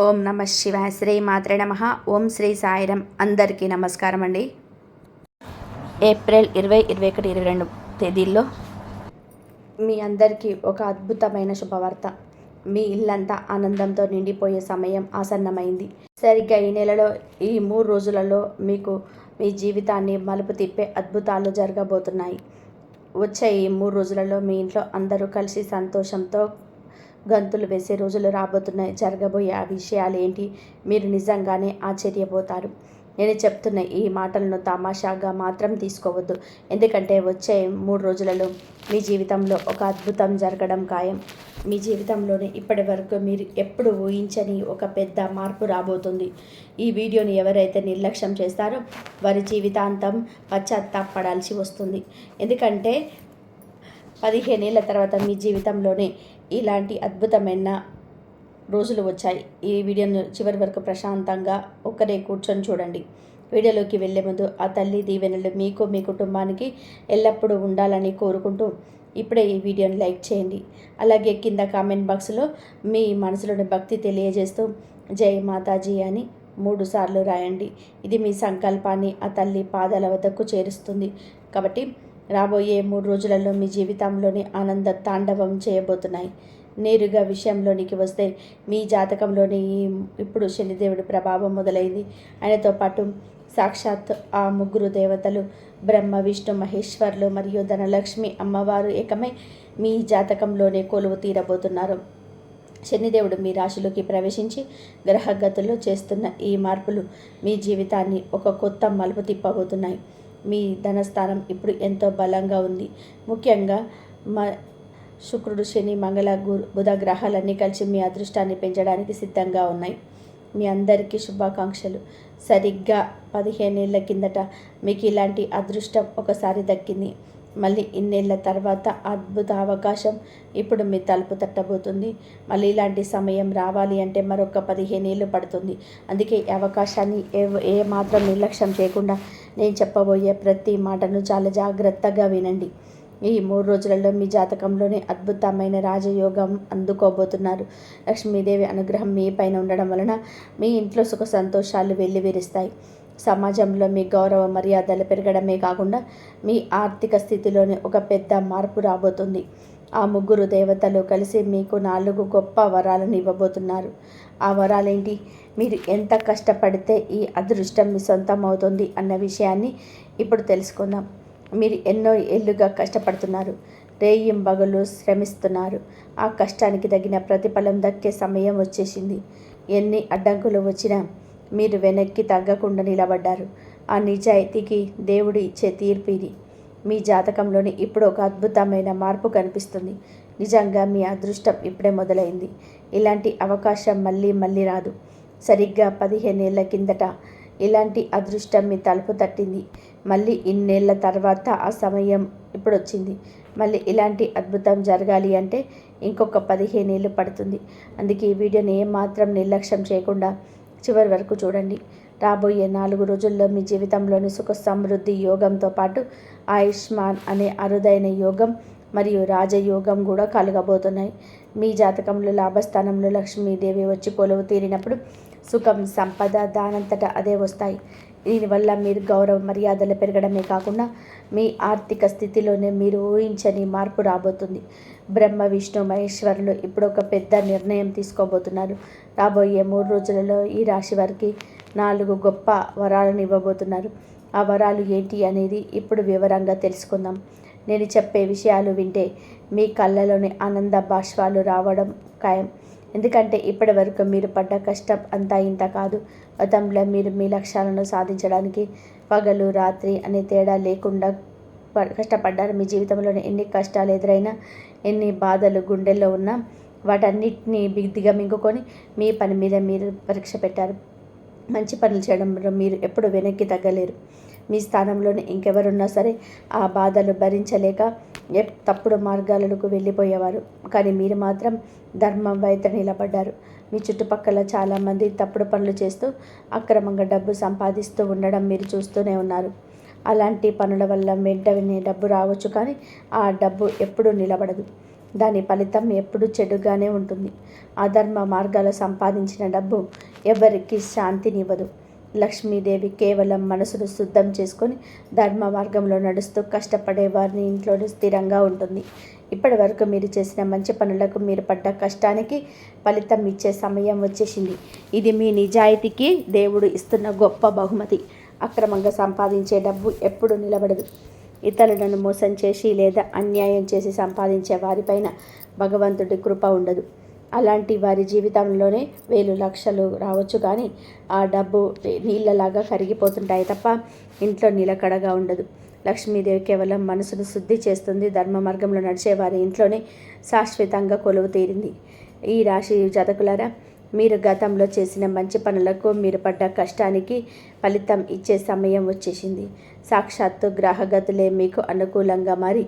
ఓం నమ శివాయ. శ్రీ మాత్రే నమ. ఓం శ్రీ సాయిరం. అందరికీ నమస్కారం అండి. ఏప్రిల్ 20, 21, 22 తేదీల్లో మీ అందరికీ ఒక అద్భుతమైన శుభవార్త. మీ ఇల్లంతా ఆనందంతో నిండిపోయే సమయం ఆసన్నమైంది. సరిగ్గా ఈ నెలలో ఈ 3 రోజులలో మీకు మీ జీవితాన్ని మలుపు తిప్పే అద్భుతాలు జరగబోతున్నాయి. వచ్చే ఈ 3 రోజులలో మీ ఇంట్లో అందరూ కలిసి సంతోషంతో గంతులు వేసే రోజులు రాబోతున్నాయి. జరగబోయే ఆ విషయాలు ఏంటి, మీరు నిజంగానే ఆశ్చర్యపోతారు. నేను చెప్తున్న ఈ మాటలను తమాషాగా మాత్రం తీసుకోవద్దు. ఎందుకంటే వచ్చే 3 రోజులలో మీ జీవితంలో ఒక అద్భుతం జరగడం ఖాయం. మీ జీవితంలోనే ఇప్పటి వరకు మీరు ఎప్పుడు ఊహించని ఒక పెద్ద మార్పు రాబోతుంది. ఈ వీడియోని ఎవరైతే నిర్లక్ష్యం చేస్తారో వారి జీవితాంతం పశ్చాత్తాపడాల్సి వస్తుంది. ఎందుకంటే 15 ఏళ్ల తర్వాత మీ జీవితంలోనే ఇలాంటి అద్భుతమైన రోజులు వచ్చాయి. ఈ వీడియోను చివరి వరకు ప్రశాంతంగా ఒక్కరే కూర్చొని చూడండి. వీడియోలోకి వెళ్ళే ముందు ఆ తల్లి దీవెనలు మీకు, మీ కుటుంబానికి ఎల్లప్పుడూ ఉండాలని కోరుకుంటూ ఇప్పుడే ఈ వీడియోని లైక్ చేయండి. అలాగే కింద కామెంట్ బాక్స్లో మీ మనసులోని భక్తి తెలియజేస్తూ జై మాతాజీ అని 3 సార్లు రాయండి. ఇది మీ సంకల్పాన్ని ఆ తల్లి పాదాల వద్దకు చేరుస్తుంది. కాబట్టి రాబోయే 3 రోజులలో మీ జీవితంలోని ఆనంద తాండవం చేయబోతున్నాయి. నేరుగా విషయంలోనికి వస్తే మీ జాతకంలోని ఇప్పుడు శనిదేవుడి ప్రభావం మొదలైంది. ఆయనతో పాటు సాక్షాత్ ఆ 3 దేవతలు బ్రహ్మ, విష్ణు, మహేశ్వర్లు మరియు ధనలక్ష్మి అమ్మవారు ఏకమై మీ జాతకంలోనే కొలువు తీరబోతున్నారు. శనిదేవుడు మీ రాశిలోకి ప్రవేశించి గ్రహగతుల్లో చేస్తున్న ఈ మార్పులు మీ జీవితాన్ని ఒక కొత్త మలుపు తిప్పబోతున్నాయి. మీ ధనస్థానం ఇప్పుడు ఎంతో బలంగా ఉంది. ముఖ్యంగా శుక్రుడు, శని, మంగళ, బుధ గ్రహాలన్నీ కలిసి మీ అదృష్టాన్ని పెంచడానికి సిద్ధంగా ఉన్నాయి. మీ అందరికీ శుభాకాంక్షలు. సరిగ్గా 15 ఏళ్ల కిందట మీకు ఇలాంటి అదృష్టం ఒకసారి దక్కింది. మళ్ళీ ఇన్నేళ్ల తర్వాత అద్భుత అవకాశం ఇప్పుడు మీ తలుపు తట్టబోతుంది. మళ్ళీ ఇలాంటి సమయం రావాలి అంటే మరొక 15 ఏళ్ళు పడుతుంది. అందుకే ఈ అవకాశాన్ని ఏ మాత్రం నిర్లక్ష్యం చేయకుండా నేను చెప్పబోయే ప్రతి మాటను చాలా జాగ్రత్తగా వినండి. ఈ 3 రోజులలో మీ జాతకంలోని అద్భుతమైన రాజయోగం అందుకోబోతున్నారు. లక్ష్మీదేవి అనుగ్రహం మీ పైన ఉండడం వలన మీ ఇంట్లో సుఖ సంతోషాలు వెల్లివిరుస్తాయి. సమాజంలో మీ గౌరవ మర్యాదలు పెరగడమే కాకుండా మీ ఆర్థిక స్థితిలోనే ఒక పెద్ద మార్పు రాబోతుంది. ఆ 3 దేవతలు కలిసి మీకు 4 గొప్ప వరాలను ఇవ్వబోతున్నారు. ఆ వరాలేంటి, మీరు ఎంత కష్టపడితే ఈ అదృష్టం మీ సొంతం అవుతుంది అన్న విషయాన్ని ఇప్పుడు తెలుసుకుందాం. మీరు ఎన్నో ఏళ్ళుగా కష్టపడుతున్నారు, రేయింబగలు శ్రమిస్తున్నారు. ఆ కష్టానికి తగిన ప్రతిఫలం దక్కే సమయం వచ్చేసింది. ఎన్ని అడ్డంకులు వచ్చినా మీరు వెనక్కి తగ్గకుండా నిలబడ్డారు. ఆ నిజాయితీకి దేవుడు ఇచ్చే తీర్పు ఇది. మీ జాతకంలోని ఇప్పుడు ఒక అద్భుతమైన మార్పు కనిపిస్తుంది. నిజంగా మీ అదృష్టం ఇప్పుడే మొదలైంది. ఇలాంటి అవకాశం మళ్ళీ రాదు. సరిగ్గా 15 ఏళ్ల కిందట ఇలాంటి అదృష్టం మీ తలుపు తట్టింది. మళ్ళీ ఇన్నేళ్ల తర్వాత ఆ సమయం ఇప్పుడు వచ్చింది. మళ్ళీ ఇలాంటి అద్భుతం జరగాలి అంటే ఇంకొక 15 ఏళ్ళు పడుతుంది. అందుకే ఈ వీడియోని ఏమాత్రం నిర్లక్ష్యం చేయకుండా చివరి వరకు చూడండి. రాబోయే 4 రోజుల్లో మీ జీవితంలోని సుఖ సమృద్ధి యోగంతో పాటు ఆయుష్మాన్ అనే అరుదైన యోగం మరియు రాజయోగం కూడా కలగబోతున్నాయి. మీ జాతకంలో లాభస్థానంలో లక్ష్మీదేవి వచ్చి కొలువు తీరినప్పుడు సుఖం, సంపద దానంతటా అదే వస్తాయి. దీనివల్ల మీరు గౌరవ మర్యాదలు పెరగడమే కాకుండా మీ ఆర్థిక స్థితిలోనే మీరు ఊహించని మార్పు రాబోతుంది. బ్రహ్మ, విష్ణు, మహేశ్వరులు ఇప్పుడు ఒక పెద్ద నిర్ణయం తీసుకోబోతున్నారు. రాబోయే 3 రోజులలో ఈ రాశి వారికి 4 గొప్ప వరాలను ఇవ్వబోతున్నారు. ఆ వరాలు ఏంటి అనేది ఇప్పుడు వివరంగా తెలుసుకుందాం. నేను చెప్పే విషయాలు వింటే మీ కళ్ళలోని ఆనంద బాష్పాలు రావడం ఖాయం. ఎందుకంటే ఇప్పటి వరకు మీరు పడ్డ కష్టం అంతా ఇంత కాదు. గతంలో మీరు మీ లక్ష్యాలను సాధించడానికి పగలు రాత్రి అనే తేడా లేకుండా కష్టపడ్డారు. మీ జీవితంలోని ఎన్ని కష్టాలు ఎదురైనా, ఎన్ని బాధలు గుండెల్లో ఉన్నా వాటన్నిటిని దిగమింగుకొని మీ పని మీద మీరు పరీక్ష పెట్టారు. మంచి పనులు చేయడంలో మీరు ఎప్పుడు వెనక్కి తగ్గలేరు. మీ స్థానంలోనే ఇంకెవరున్నా సరే ఆ బాధలు భరించలేక తప్పుడు మార్గాలకు వెళ్ళిపోయేవారు. కానీ మీరు మాత్రం ధర్మం వైపు నిలబడ్డారు. మీ చుట్టుపక్కల చాలామంది తప్పుడు పనులు చేస్తూ అక్రమంగా డబ్బు సంపాదిస్తూ ఉండడం మీరు చూస్తూనే ఉన్నారు. అలాంటి పనుల వల్ల వెంటనే డబ్బు రావచ్చు, కానీ ఆ డబ్బు ఎప్పుడూ నిలబడదు. దాని ఫలితం ఎప్పుడూ చెడుగానే ఉంటుంది. అధర్మ మార్గాలు సంపాదించిన డబ్బు ఎవరికి శాంతినివ్వదు. లక్ష్మీదేవి కేవలం మనసును శుద్ధం చేసుకొని ధర్మ మార్గంలో నడుస్తూ కష్టపడే వారిని ఇంట్లోనే స్థిరంగా ఉంటుంది. ఇప్పటి వరకు మీరు చేసిన మంచి పనులకు మీరు పడ్డ కష్టానికి ఫలితం ఇచ్చే సమయం వచ్చేసింది. ఇది మీ నిజాయితీకి దేవుడు ఇస్తున్న గొప్ప బహుమతి. అక్రమంగా సంపాదించే డబ్బు ఎప్పుడు నిలబడదు. ఇతరులను మోసం చేసి లేదా అన్యాయం చేసి సంపాదించే వారిపైన భగవంతుడి కృప ఉండదు. అలాంటి వారి జీవితంలోనే వేలు లక్షలు రావచ్చు, కానీ ఆ డబ్బు నీళ్ళలాగా కరిగిపోతుంటాయి తప్ప ఇంట్లో నిలకడగా ఉండదు. లక్ష్మీదేవి కేవలం మనసును శుద్ధి చేస్తుంది. ధర్మ మార్గంలో నడిచే వారి ఇంట్లోనే శాశ్వతంగా కొలువు తీరింది. ఈ రాశి జాతకులారా, మీరు గతంలో చేసిన మంచి పనులకు మీరు పడ్డ కష్టానికి ఫలితం ఇచ్చే సమయం వచ్చేసింది. సాక్షాత్తు గ్రహగతులే మీకు అనుకూలంగా మారి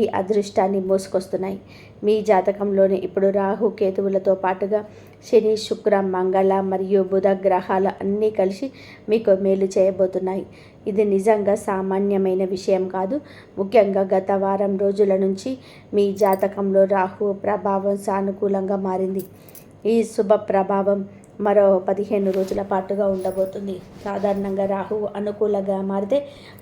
ఈ అదృష్టాన్ని మోసుకొస్తున్నాయి. మీ జాతకంలోని ఇప్పుడు రాహు కేతువులతో పాటుగా శని, శుక్ర, మంగళ మరియు బుధ గ్రహాలు అన్నీ కలిసి మీకు మేలు చేయబోతున్నాయి. ఇది నిజంగా సామాన్యమైన విషయం కాదు. ముఖ్యంగా గత వారం రోజుల నుంచి మీ జాతకంలో రాహు ప్రభావం సానుకూలంగా మారింది. ఈ శుభ ప్రభావం మరో 15 రోజుల పాటుగా ఉండబోతుంది. సాధారణంగా రాహువు అనుకూలంగా మారితే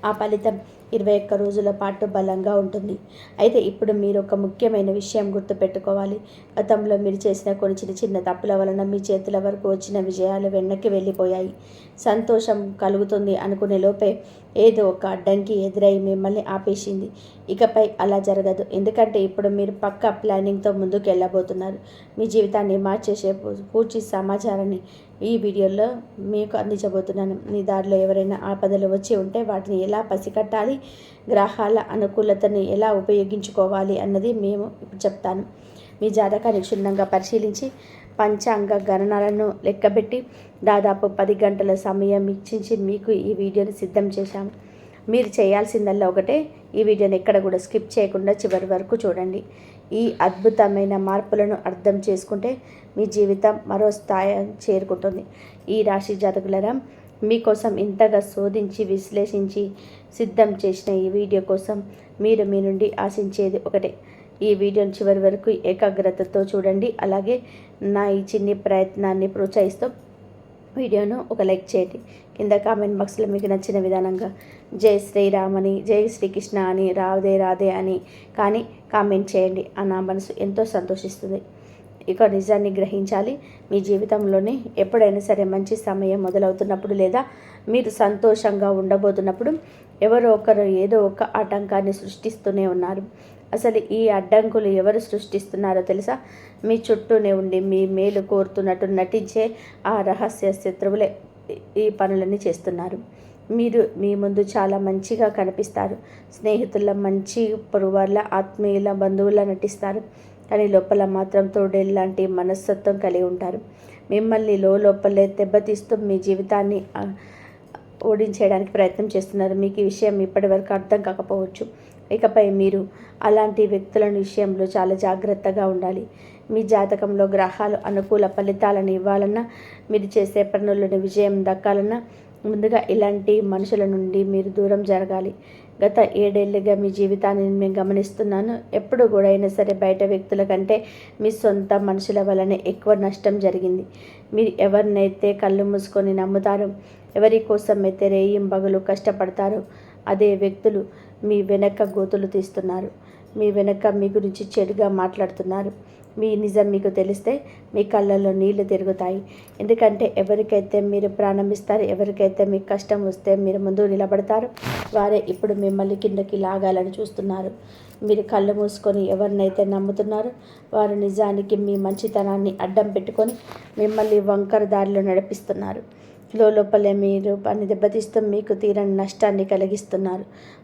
ఆ ఫలితం 21 రోజుల పాటు బలంగా ఉంటుంది. అయితే ఇప్పుడు మీరు ఒక ముఖ్యమైన విషయం గుర్తుపెట్టుకోవాలి. గతంలో మీరు చేసిన కొన్ని చిన్న చిన్న తప్పుల వలన మీ చేతుల వరకు వచ్చిన విజయాలు వెనక్కి వెళ్ళిపోయాయి. సంతోషం కలుగుతుంది అనుకునే లోపే ఏదో ఒక అడ్డంకి ఎదురై మిమ్మల్ని ఆపేసింది. ఇకపై అలా జరగదు. ఎందుకంటే ఇప్పుడు మీరు పక్కా ప్లానింగ్తో ముందుకు వెళ్ళబోతున్నారు. మీ జీవితాన్ని మార్చేసే పూర్తి సమాచారాన్ని ఈ వీడియోలో మీకు అందించబోతున్నాను. మీ దారిలో ఎవరైనా ఆపదలు వచ్చి ఉంటే వాటిని ఎలా పసికట్టాలి, గ్రహాల అనుకూలతను ఎలా ఉపయోగించుకోవాలి అన్నది మేము ఇప్పుడు చెప్తాను. మీ జాతకాన్ని క్షుణ్ణంగా పరిశీలించి పంచాంగ గణనాలను లెక్కబెట్టి దాదాపు 10 గంటల సమయం ఇచ్చించి మీకు ఈ వీడియోని సిద్ధం చేశాము. మీరు చేయాల్సిందల్లా ఒకటే, ఈ వీడియోని ఎక్కడ కూడా స్కిప్ చేయకుండా చివరి వరకు చూడండి. ఈ అద్భుతమైన మార్పులను అర్థం చేసుకుంటే మీ జీవితం మరో స్థాయి చేరుకుంటుంది. ఈ రాశి జాతకులరా, మీకోసం ఇంతగా శోధించి విశ్లేషించి సిద్ధం చేసిన ఈ వీడియో కోసం మీరు మీ నుండి ఆశించేది ఒకటే. ఈ వీడియోని చివరి వరకు ఏకాగ్రతతో చూడండి. అలాగే నా ఈ చిన్ని ప్రయత్నాన్ని ప్రోత్సహిస్తూ వీడియోను ఒక లైక్ చేయండి. కింద కామెంట్ బాక్స్లో మీకు నచ్చిన విధానంగా జై శ్రీరామ్ అని, జై శ్రీకృష్ణ అని, రాధే రాధే అని కానీ కామెంట్ చేయండి. నా మనసు ఎంతో సంతోషిస్తుంది. ఇక నిజాన్ని గ్రహించాలి. మీ జీవితంలోనే ఎప్పుడైనా సరే మంచి సమయం మొదలవుతున్నప్పుడు లేదా మీరు సంతోషంగా ఉండబోతున్నప్పుడు ఎవరో ఒకరు ఏదో ఒక ఆటంకాన్ని సృష్టిస్తూనే ఉన్నారు. అసలు ఈ అడ్డంకులు ఎవరు సృష్టిస్తున్నారో తెలుసా? మీ చుట్టూనే ఉండి మీ మేలు కోరుతున్నట్టు నటించే ఆ రహస్య శత్రువులే ఈ పనులన్నీ చేస్తున్నారు. మీరు మీ ముందు చాలా మంచిగా కనిపిస్తారు. స్నేహితుల మంచి పొరుగువార్ల, ఆత్మీయుల, బంధువుల నటిస్తారు. కానీ లోపల మాత్రం తోడేళ్ళలాంటి మనస్తత్వం కలిగి ఉంటారు. మిమ్మల్ని లోపలే దెబ్బతీస్తూ మీ జీవితాన్ని ఓడించేయడానికి ప్రయత్నం చేస్తున్నారు. మీకు ఈ విషయం ఇప్పటి వరకు అర్థం కాకపోవచ్చు. ఇకపై మీరు అలాంటి వ్యక్తుల విషయంలో చాలా జాగ్రత్తగా ఉండాలి. మీ జాతకంలో గ్రహాలు అనుకూల ఫలితాలను ఇవ్వాలన్నా, మీరు చేసే పనులను విజయం దక్కాలన్నా ముందుగా ఇలాంటి మనుషుల నుండి మీరు దూరం జరగాలి. గత 7 ఏళ్ళుగా మీ జీవితాన్ని నేను గమనిస్తున్నాను. ఎప్పుడు కూడా అయినా సరే బయట వ్యక్తుల కంటే మీ సొంత మనుషుల వల్లనే ఎక్కువ నష్టం జరిగింది. మీరు ఎవరినైతే కళ్ళు మూసుకొని నమ్ముతారో, ఎవరి కోసం అయితే రేయింబగలు కష్టపడతారో అదే వ్యక్తులు మీ వెనక గోతులు తీస్తున్నారు. మీ వెనక మీ గురించి చెడుగా మాట్లాడుతున్నారు. మీ నిజం మీకు తెలిస్తే మీ కళ్ళల్లో నీళ్లు తిరుగుతాయి. ఎందుకంటే ఎవరికైతే మీరు ప్రాణం ఇస్తారో, ఎవరికైతే మీకు కష్టం వస్తే మీరు ముందు నిలబడతారో వారే ఇప్పుడు మిమ్మల్ని కిందకి లాగాలని చూస్తున్నారు. మీరు కళ్ళు మూసుకొని ఎవరినైతే నమ్ముతున్నారో వారు నిజానికి మీ మంచితనాన్ని అడ్డం పెట్టుకొని మిమ్మల్ని వంకర దారిలో నడిపిస్తున్నారు. లోపలే మీరు పని దెబ్బతీస్తూ మీకు తీరని నష్టాన్ని కలిగిస్తున్నారు.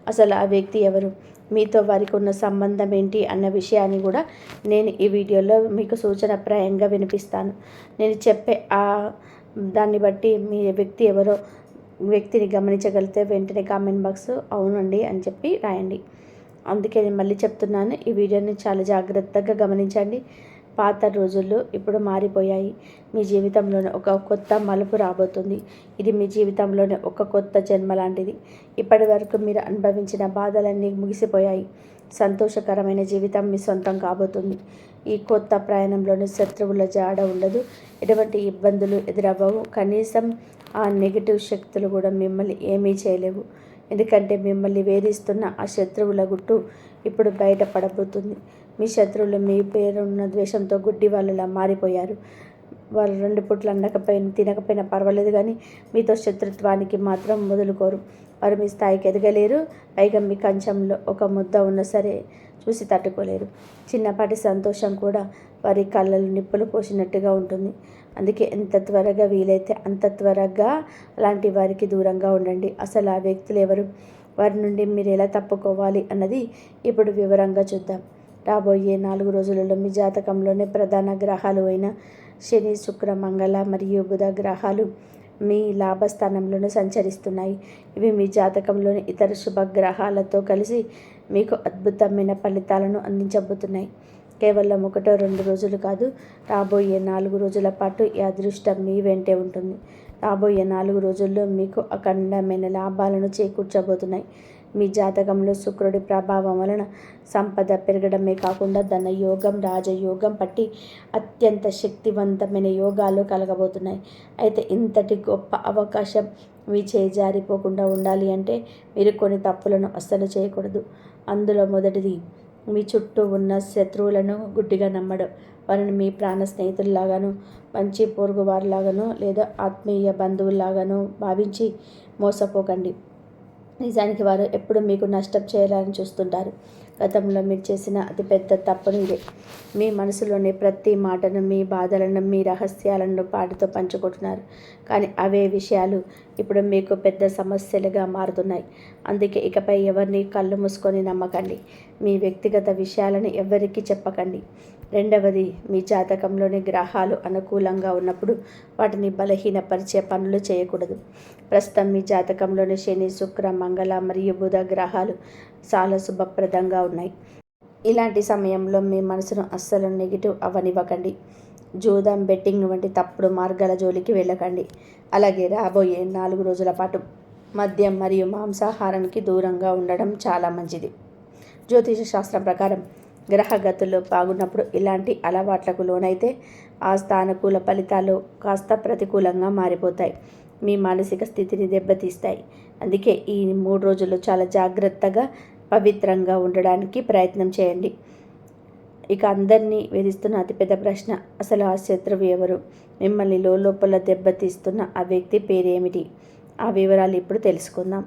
అసలు ఆ వ్యక్తి ఎవరు, మీతో వారికి ఉన్న సంబంధం ఏంటి అన్న విషయాన్ని కూడా నేను ఈ వీడియోలో మీకు సూచనప్రాయంగా వినిపిస్తాను. నేను చెప్పే దాన్ని బట్టి మీ వ్యక్తి ఎవరో వ్యక్తిని గమనించగలిగితే వెంటనే కామెంట్ బాక్స్ అవునండి అని చెప్పి రాయండి. అందుకే నేను మళ్ళీ చెప్తున్నాను, ఈ వీడియోని చాలా జాగ్రత్తగా గమనించండి. పాత రోజుల్లో ఇప్పుడు మారిపోయాయి. మీ జీవితంలోనే ఒక కొత్త మలుపు రాబోతుంది. ఇది మీ జీవితంలోనే ఒక కొత్త జన్మ లాంటిది. ఇప్పటి వరకు మీరు అనుభవించిన బాధలన్నీ ముగిసిపోయాయి. సంతోషకరమైన జీవితం మీ సొంతం కాబోతుంది. ఈ కొత్త ప్రయాణంలోని శత్రువుల జాడ ఉండదు. ఎటువంటి ఇబ్బందులు ఎదురవ్వవు. కనీసం ఆ నెగిటివ్ శక్తులు కూడా మిమ్మల్ని ఏమీ చేయలేవు. ఎందుకంటే మిమ్మల్ని వేధిస్తున్న ఆ శత్రువుల గుట్టు ఇప్పుడు బయటపడబోతుంది. మీ శత్రువులు మీ పేరున్న ద్వేషంతో గుడ్డి వాళ్ళలా మారిపోయారు. వాళ్ళు 2 పూట్లు తినకపోయినా పర్వాలేదు, కానీ మీతో శత్రుత్వానికి మాత్రం వదులుకోరు. వారు మీ స్థాయికి ఎదగలేరు. పైగా మీ కంచంలో ఒక ముద్ద ఉన్నా సరే చూసి తట్టుకోలేరు. చిన్నపాటి సంతోషం కూడా వారి కళ్ళలో నిప్పులు పోసినట్టుగా ఉంటుంది. అందుకే ఎంత త్వరగా వీలైతే అంత త్వరగా అలాంటి వారికి దూరంగా ఉండండి. అసలు ఆ వ్యక్తులు ఎవరు, వారి నుండి మీరు ఎలా తప్పుకోవాలి అన్నది ఇప్పుడు వివరంగా చూద్దాం. రాబోయే 4 రోజులలో మీ జాతకంలోని ప్రధాన గ్రహాలు అయిన శని, శుక్ర, మంగళ మరియు బుధ గ్రహాలు మీ లాభస్థానంలోనే సంచరిస్తున్నాయి. ఇవి మీ జాతకంలోని ఇతర శుభగ్రహాలతో కలిసి మీకు అద్భుతమైన ఫలితాలను అందించబోతున్నాయి. కేవలం 1-2 రోజులు కాదు, రాబోయే 4 రోజుల పాటు ఈ అదృష్టం మీ వెంటే ఉంటుంది. రాబోయే 4 రోజుల్లో మీకు అఖండమైన లాభాలను చేకూర్చబోతున్నాయి. మీ జాతకంలో శుక్రుడి ప్రభావం వలన సంపద పెరగడమే కాకుండా ధనయోగం, రాజయోగం పట్టి అత్యంత శక్తివంతమైన యోగాలు కలగబోతున్నాయి. అయితే ఇంతటి గొప్ప అవకాశం మీ చేజారిపోకుండా ఉండాలి అంటే మీరు కొన్ని తప్పులను అస్సలు చేయకూడదు. అందులో మొదటిది, మీ చుట్టూ ఉన్న శత్రువులను గుడ్డిగా నమ్మడం. వారిని మీ ప్రాణ స్నేహితుల్లాగానో, మంచి పొరుగు వారిలాగానో లేదా ఆత్మీయ బంధువుల్లాగానో భావించి మోసపోకండి. నిజానికి వారు ఎప్పుడు మీకు నష్టం చేయాలని చూస్తుంటారు. గతంలో మీరు చేసిన అతిపెద్ద తప్పును ఇదే. మీ మనసులోని ప్రతి మాటను, మీ బాధలను, మీ రహస్యాలను వాటితో పంచుకుంటున్నారు. కానీ అవే విషయాలు ఇప్పుడు మీకు పెద్ద సమస్యలుగా మారుతున్నాయి. అందుకే ఇకపై ఎవరిని కళ్ళు మూసుకొని నమ్మకండి. మీ వ్యక్తిగత విషయాలను ఎవరికీ చెప్పకండి. రెండవది, మీ జాతకంలోని గ్రహాలు అనుకూలంగా ఉన్నప్పుడు వాటిని బలహీనపరిచే పనులు చేయకూడదు. ప్రస్తుతం మీ జాతకంలోని శని, శుక్ర, మంగళ మరియు బుధ గ్రహాలు చాలా శుభప్రదంగా ఉన్నాయి. ఇలాంటి సమయంలో మీ మనసును అస్సలు నెగిటివ్ అవ్వనివ్వకండి. జూదం, బెట్టింగ్ వంటి తప్పుడు మార్గాల జోలికి వెళ్ళకండి. అలాగే రాబోయే 4 రోజుల పాటు మద్యం మరియు మాంసాహారానికి దూరంగా ఉండడం చాలా మంచిది. జ్యోతిష శాస్త్రం ప్రకారం గ్రహగతులు బాగున్నప్పుడు ఇలాంటి అలవాట్లకు లోనైతే ఆ స్థానకూల ఫలితాలు కాస్త ప్రతికూలంగా మారిపోతాయి. మీ మానసిక స్థితిని దెబ్బతీస్తాయి. అందుకే ఈ 3 రోజులు చాలా జాగ్రత్తగా, పవిత్రంగా ఉండడానికి ప్రయత్నం చేయండి. ఇక అందరినీ వేధిస్తున్న అతిపెద్ద ప్రశ్న, అసలు ఆ శత్రువు ఎవరు? మిమ్మల్ని లోపల దెబ్బతీస్తున్న ఆ వ్యక్తి పేరేమిటి? ఆ వివరాలు ఇప్పుడు తెలుసుకుందాం.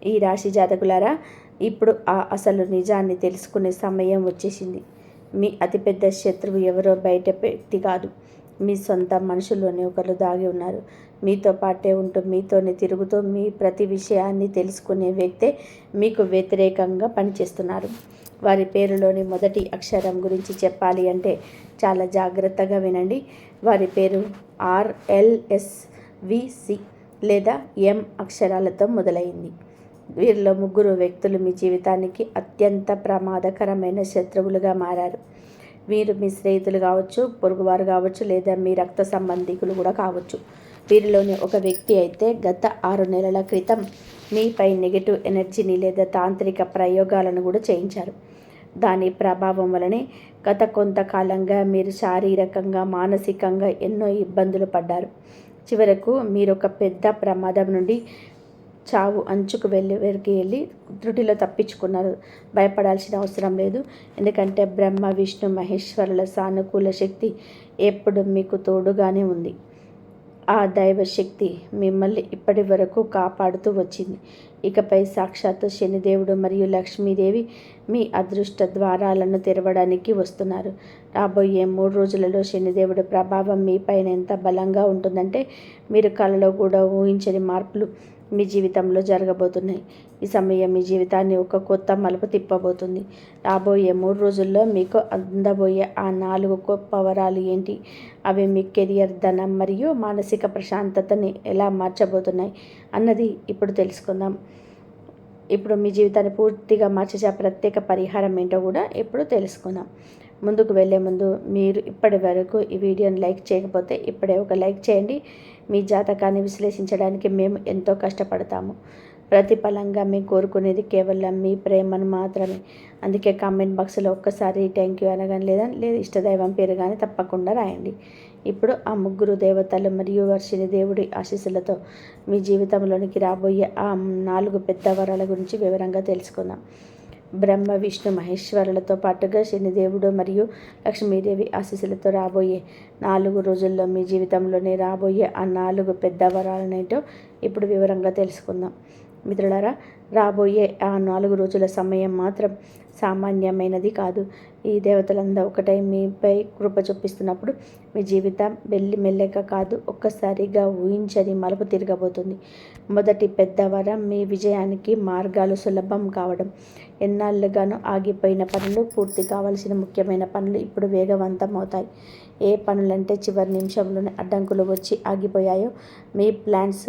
ఈ రాశి జాతకులారా, ఇప్పుడు ఆ అసలు నిజాన్ని తెలుసుకునే సమయం వచ్చేసింది. మీ అతిపెద్ద శత్రువు ఎవరో బయట వ్యక్తి కాదు, మీ సొంత మనుషుల్లోనే ఒకరు దాగి ఉన్నారు. మీతో పాటే ఉంటూ, మీతోనే తిరుగుతూ, మీ ప్రతి విషయాన్ని తెలుసుకునే వ్యక్తే మీకు వ్యతిరేకంగా పనిచేస్తున్నారు. వారి పేరులోని మొదటి అక్షరం గురించి చెప్పాలి అంటే చాలా జాగ్రత్తగా వినండి. వారి పేరు RLSVC లేదా M అక్షరాలతో మొదలైంది. వీరిలో 3 వ్యక్తులు మీ జీవితానికి అత్యంత ప్రమాదకరమైన శత్రువులుగా మారారు. వీరు మీ స్నేహితులు కావచ్చు, పొరుగువారు కావచ్చు, లేదా మీ రక్త సంబంధికులు కూడా కావచ్చు. వీరిలోని ఒక వ్యక్తి అయితే గత 6 నెలల క్రితం మీపై నెగిటివ్ ఎనర్జీని లేదా తాంత్రిక ప్రయోగాలను కూడా చేయించారు. దాని ప్రభావం వలనే గత కొంతకాలంగా మీరు శారీరకంగా, మానసికంగా ఎన్నో ఇబ్బందులు పడ్డారు. చివరకు మీరు ఒక పెద్ద ప్రమాదం నుండి చావు అంచుకు వెళ్ళి త్రుటిలో తప్పించుకున్నారు. భయపడాల్సిన అవసరం లేదు. ఎందుకంటే బ్రహ్మ, విష్ణు, మహేశ్వరుల సానుకూల శక్తి ఎప్పుడు మీకు తోడుగానే ఉంది. ఆ దైవశక్తి మిమ్మల్ని ఇప్పటి వరకు కాపాడుతూ వచ్చింది. ఇకపై సాక్షాత్తు శనిదేవుడు మరియు లక్ష్మీదేవి మీ అదృష్ట ద్వారాలను తెరవడానికి వస్తున్నారు. రాబోయే 3 రోజులలో శనిదేవుడి ప్రభావం మీ పైన ఎంత బలంగా ఉంటుందంటే మీరు కలలో కూడా ఊహించని మార్పులు మీ జీవితంలో జరగబోతున్నాయి. ఈ సమయం మీ జీవితాన్ని ఒక కొత్త మలుపు తిప్పబోతుంది. రాబోయే 3 రోజుల్లో మీకు అందబోయే ఆ 4 గొప్ప వరాలు ఏంటి? అవి మీ కెరియర్, ధనం మరియు మానసిక ప్రశాంతతని ఎలా మార్చబోతున్నాయి అన్నది ఇప్పుడు తెలుసుకుందాం. ఇప్పుడు మీ జీవితాన్ని పూర్తిగా మార్చే ప్రత్యేక పరిహారం ఏంటో కూడా ఇప్పుడు తెలుసుకుందాం. ముందుకు వెళ్ళే ముందు మీరు ఇప్పటి వరకు ఈ వీడియోని లైక్ చేయకపోతే ఇప్పుడే ఒక లైక్ చేయండి. మీ జాతకాన్ని విశ్లేషించడానికి మేము ఎంతో కష్టపడతాము. ప్రతిఫలంగా మేము కోరుకునేది కేవలం మీ ప్రేమను మాత్రమే. అందుకే కామెంట్ బాక్స్లో ఒక్కసారి థ్యాంక్ యూ అనగానే లేదా ఇష్టదైవం పేరు కానీ తప్పకుండా రాయండి. ఇప్పుడు ఆ ముగ్గురు దేవతలు మరియు వర్షిని దేవుడి ఆశీస్సులతో మీ జీవితంలోనికి రాబోయే ఆ 4 పెద్ద వరాల గురించి వివరంగా తెలుసుకుందాం. బ్రహ్మ విష్ణు మహేశ్వరులతో పాటుగా శనిదేవుడు మరియు లక్ష్మీదేవి ఆశీస్సులతో రాబోయే 4 రోజుల్లో మీ జీవితంలోనే రాబోయే ఆ 4 పెద్ద వరాలనేటో ఇప్పుడు వివరంగా తెలుసుకుందాం. మిత్రులారా, రాబోయే ఆ 4 రోజుల సమయం మాత్రం సామాన్యమైనది కాదు. ఈ దేవతలంతా ఒకటై మీపై కృప చూపిస్తున్నప్పుడు మీ జీవితం మెల్లగా కాదు, ఒక్కసారిగా ఊహించని మలుపు తిరగబోతుంది. మొదటి పెద్ద వరం మీ విజయానికి మార్గాలు సులభం కావడం. ఎన్నాళ్ళుగానో ఆగిపోయిన పనులు, పూర్తి కావాల్సిన ముఖ్యమైన పనులు ఇప్పుడు వేగవంతం అవుతాయి. ఏ పనులంటే చివరి నిమిషంలోనే అడ్డంకులు వచ్చి ఆగిపోయాయో, మీ ప్లాన్స్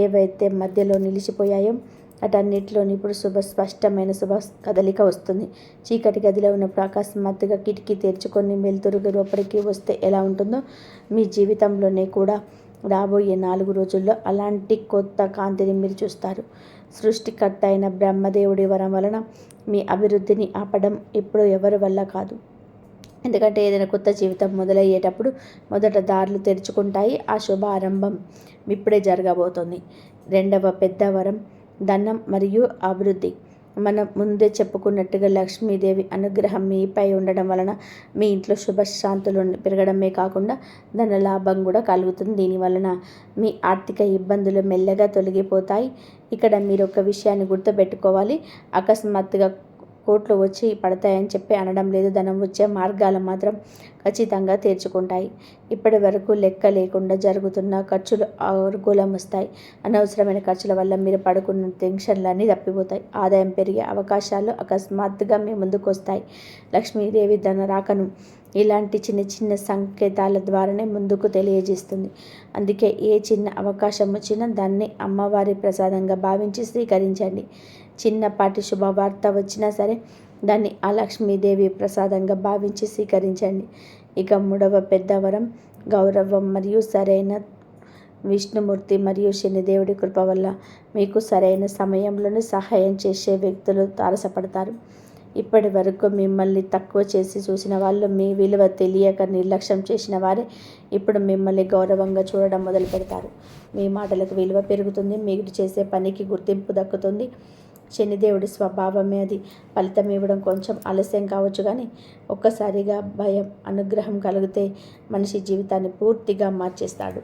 ఏవైతే మధ్యలో నిలిచిపోయాయో వాటన్నిటిలోని ఇప్పుడు స్పష్టమైన శుభ కదలిక వస్తుంది. చీకటి గదిలో ఉన్నప్పుడు అకస్మాత్తుగా కిటికీ తెరుచుకొని వెలుతురు లోపలికి వస్తే ఎలా ఉంటుందో, మీ జీవితంలోనే కూడా రాబోయే 4 రోజుల్లో అలాంటి కొత్త కాంతిని మీరు చూస్తారు. సృష్టికర్త అయిన బ్రహ్మదేవుడి వరం వలన మీ అభివృద్ధిని ఆపడం ఇప్పుడు ఎవరి వల్ల కాదు. ఎందుకంటే ఏదైనా కొత్త జీవితం మొదలయ్యేటప్పుడు మొదట దారులు తెరుచుకుంటాయి. ఆ శుభ ఆరంభం ఇప్పుడే జరగబోతుంది. రెండవ పెద్ద వరం ధనం మరియు అభివృద్ధి. మనం ముందే చెప్పుకున్నట్టుగా లక్ష్మీదేవి అనుగ్రహం మీపై ఉండడం వలన మీ ఇంట్లో శుభశాంతులు పెరగడమే కాకుండా ధన లాభం కూడా కలుగుతుంది. దీనివలన మీ ఆర్థిక ఇబ్బందులు మెల్లగా తొలగిపోతాయి. ఇక్కడ మీరు ఒక విషయాన్ని గుర్తుపెట్టుకోవాలి. అకస్మాత్తుగా కోట్లు వచ్చి పడతాయని చెప్పి అనడం లేదు. ధనం వచ్చే మార్గాలు మాత్రం ఖచ్చితంగా తెరుచుకుంటాయి. ఇప్పటి వరకు లెక్క లేకుండా జరుగుతున్న ఖర్చులు అనుకూలం వస్తాయి. అనవసరమైన ఖర్చుల వల్ల మీరు పడుకున్న టెన్షన్లన్నీ తప్పిపోతాయి. ఆదాయం పెరిగే అవకాశాలు అకస్మాత్తుగా మీ ముందుకు వస్తాయి. లక్ష్మీదేవి ధన రాకను ఇలాంటి చిన్న సంకేతాల ద్వారానే ముందుకు తెలియజేస్తుంది. అందుకే ఏ చిన్న అవకాశం వచ్చినా దాన్ని అమ్మవారి ప్రసాదంగా భావించి స్వీకరించండి. చిన్నపాటి శుభవార్త వచ్చినా సరే దాన్ని ఆ లక్ష్మీదేవి ప్రసాదంగా భావించి స్వీకరించండి. ఇక 3వ పెద్ద వరం గౌరవం మరియు సరైన విష్ణుమూర్తి మరియు శనిదేవుడి కృప వల్ల మీకు సరైన సమయంలోనే సహాయం చేసే వ్యక్తులు తారసపడతారు. ఇప్పటి వరకు మిమ్మల్ని తక్కువ చేసి చూసిన వాళ్ళు, మీ విలువ తెలియక నిర్లక్ష్యం చేసిన వారే ఇప్పుడు మిమ్మల్ని గౌరవంగా చూడడం మొదలు పెడతారు. మీ మాటలకు విలువ పెరుగుతుంది. మీరు చేసే పనికి గుర్తింపు దక్కుతుంది. శనిదేవుడి స్వభావమే అది. ఫలితం ఇవ్వడం కొంచెం ఆలస్యం కావచ్చు, కానీ ఒక్కసారిగా భయం అనుగ్రహం కలిగితే మనిషి జీవితాన్ని పూర్తిగా మార్చేస్తాడు.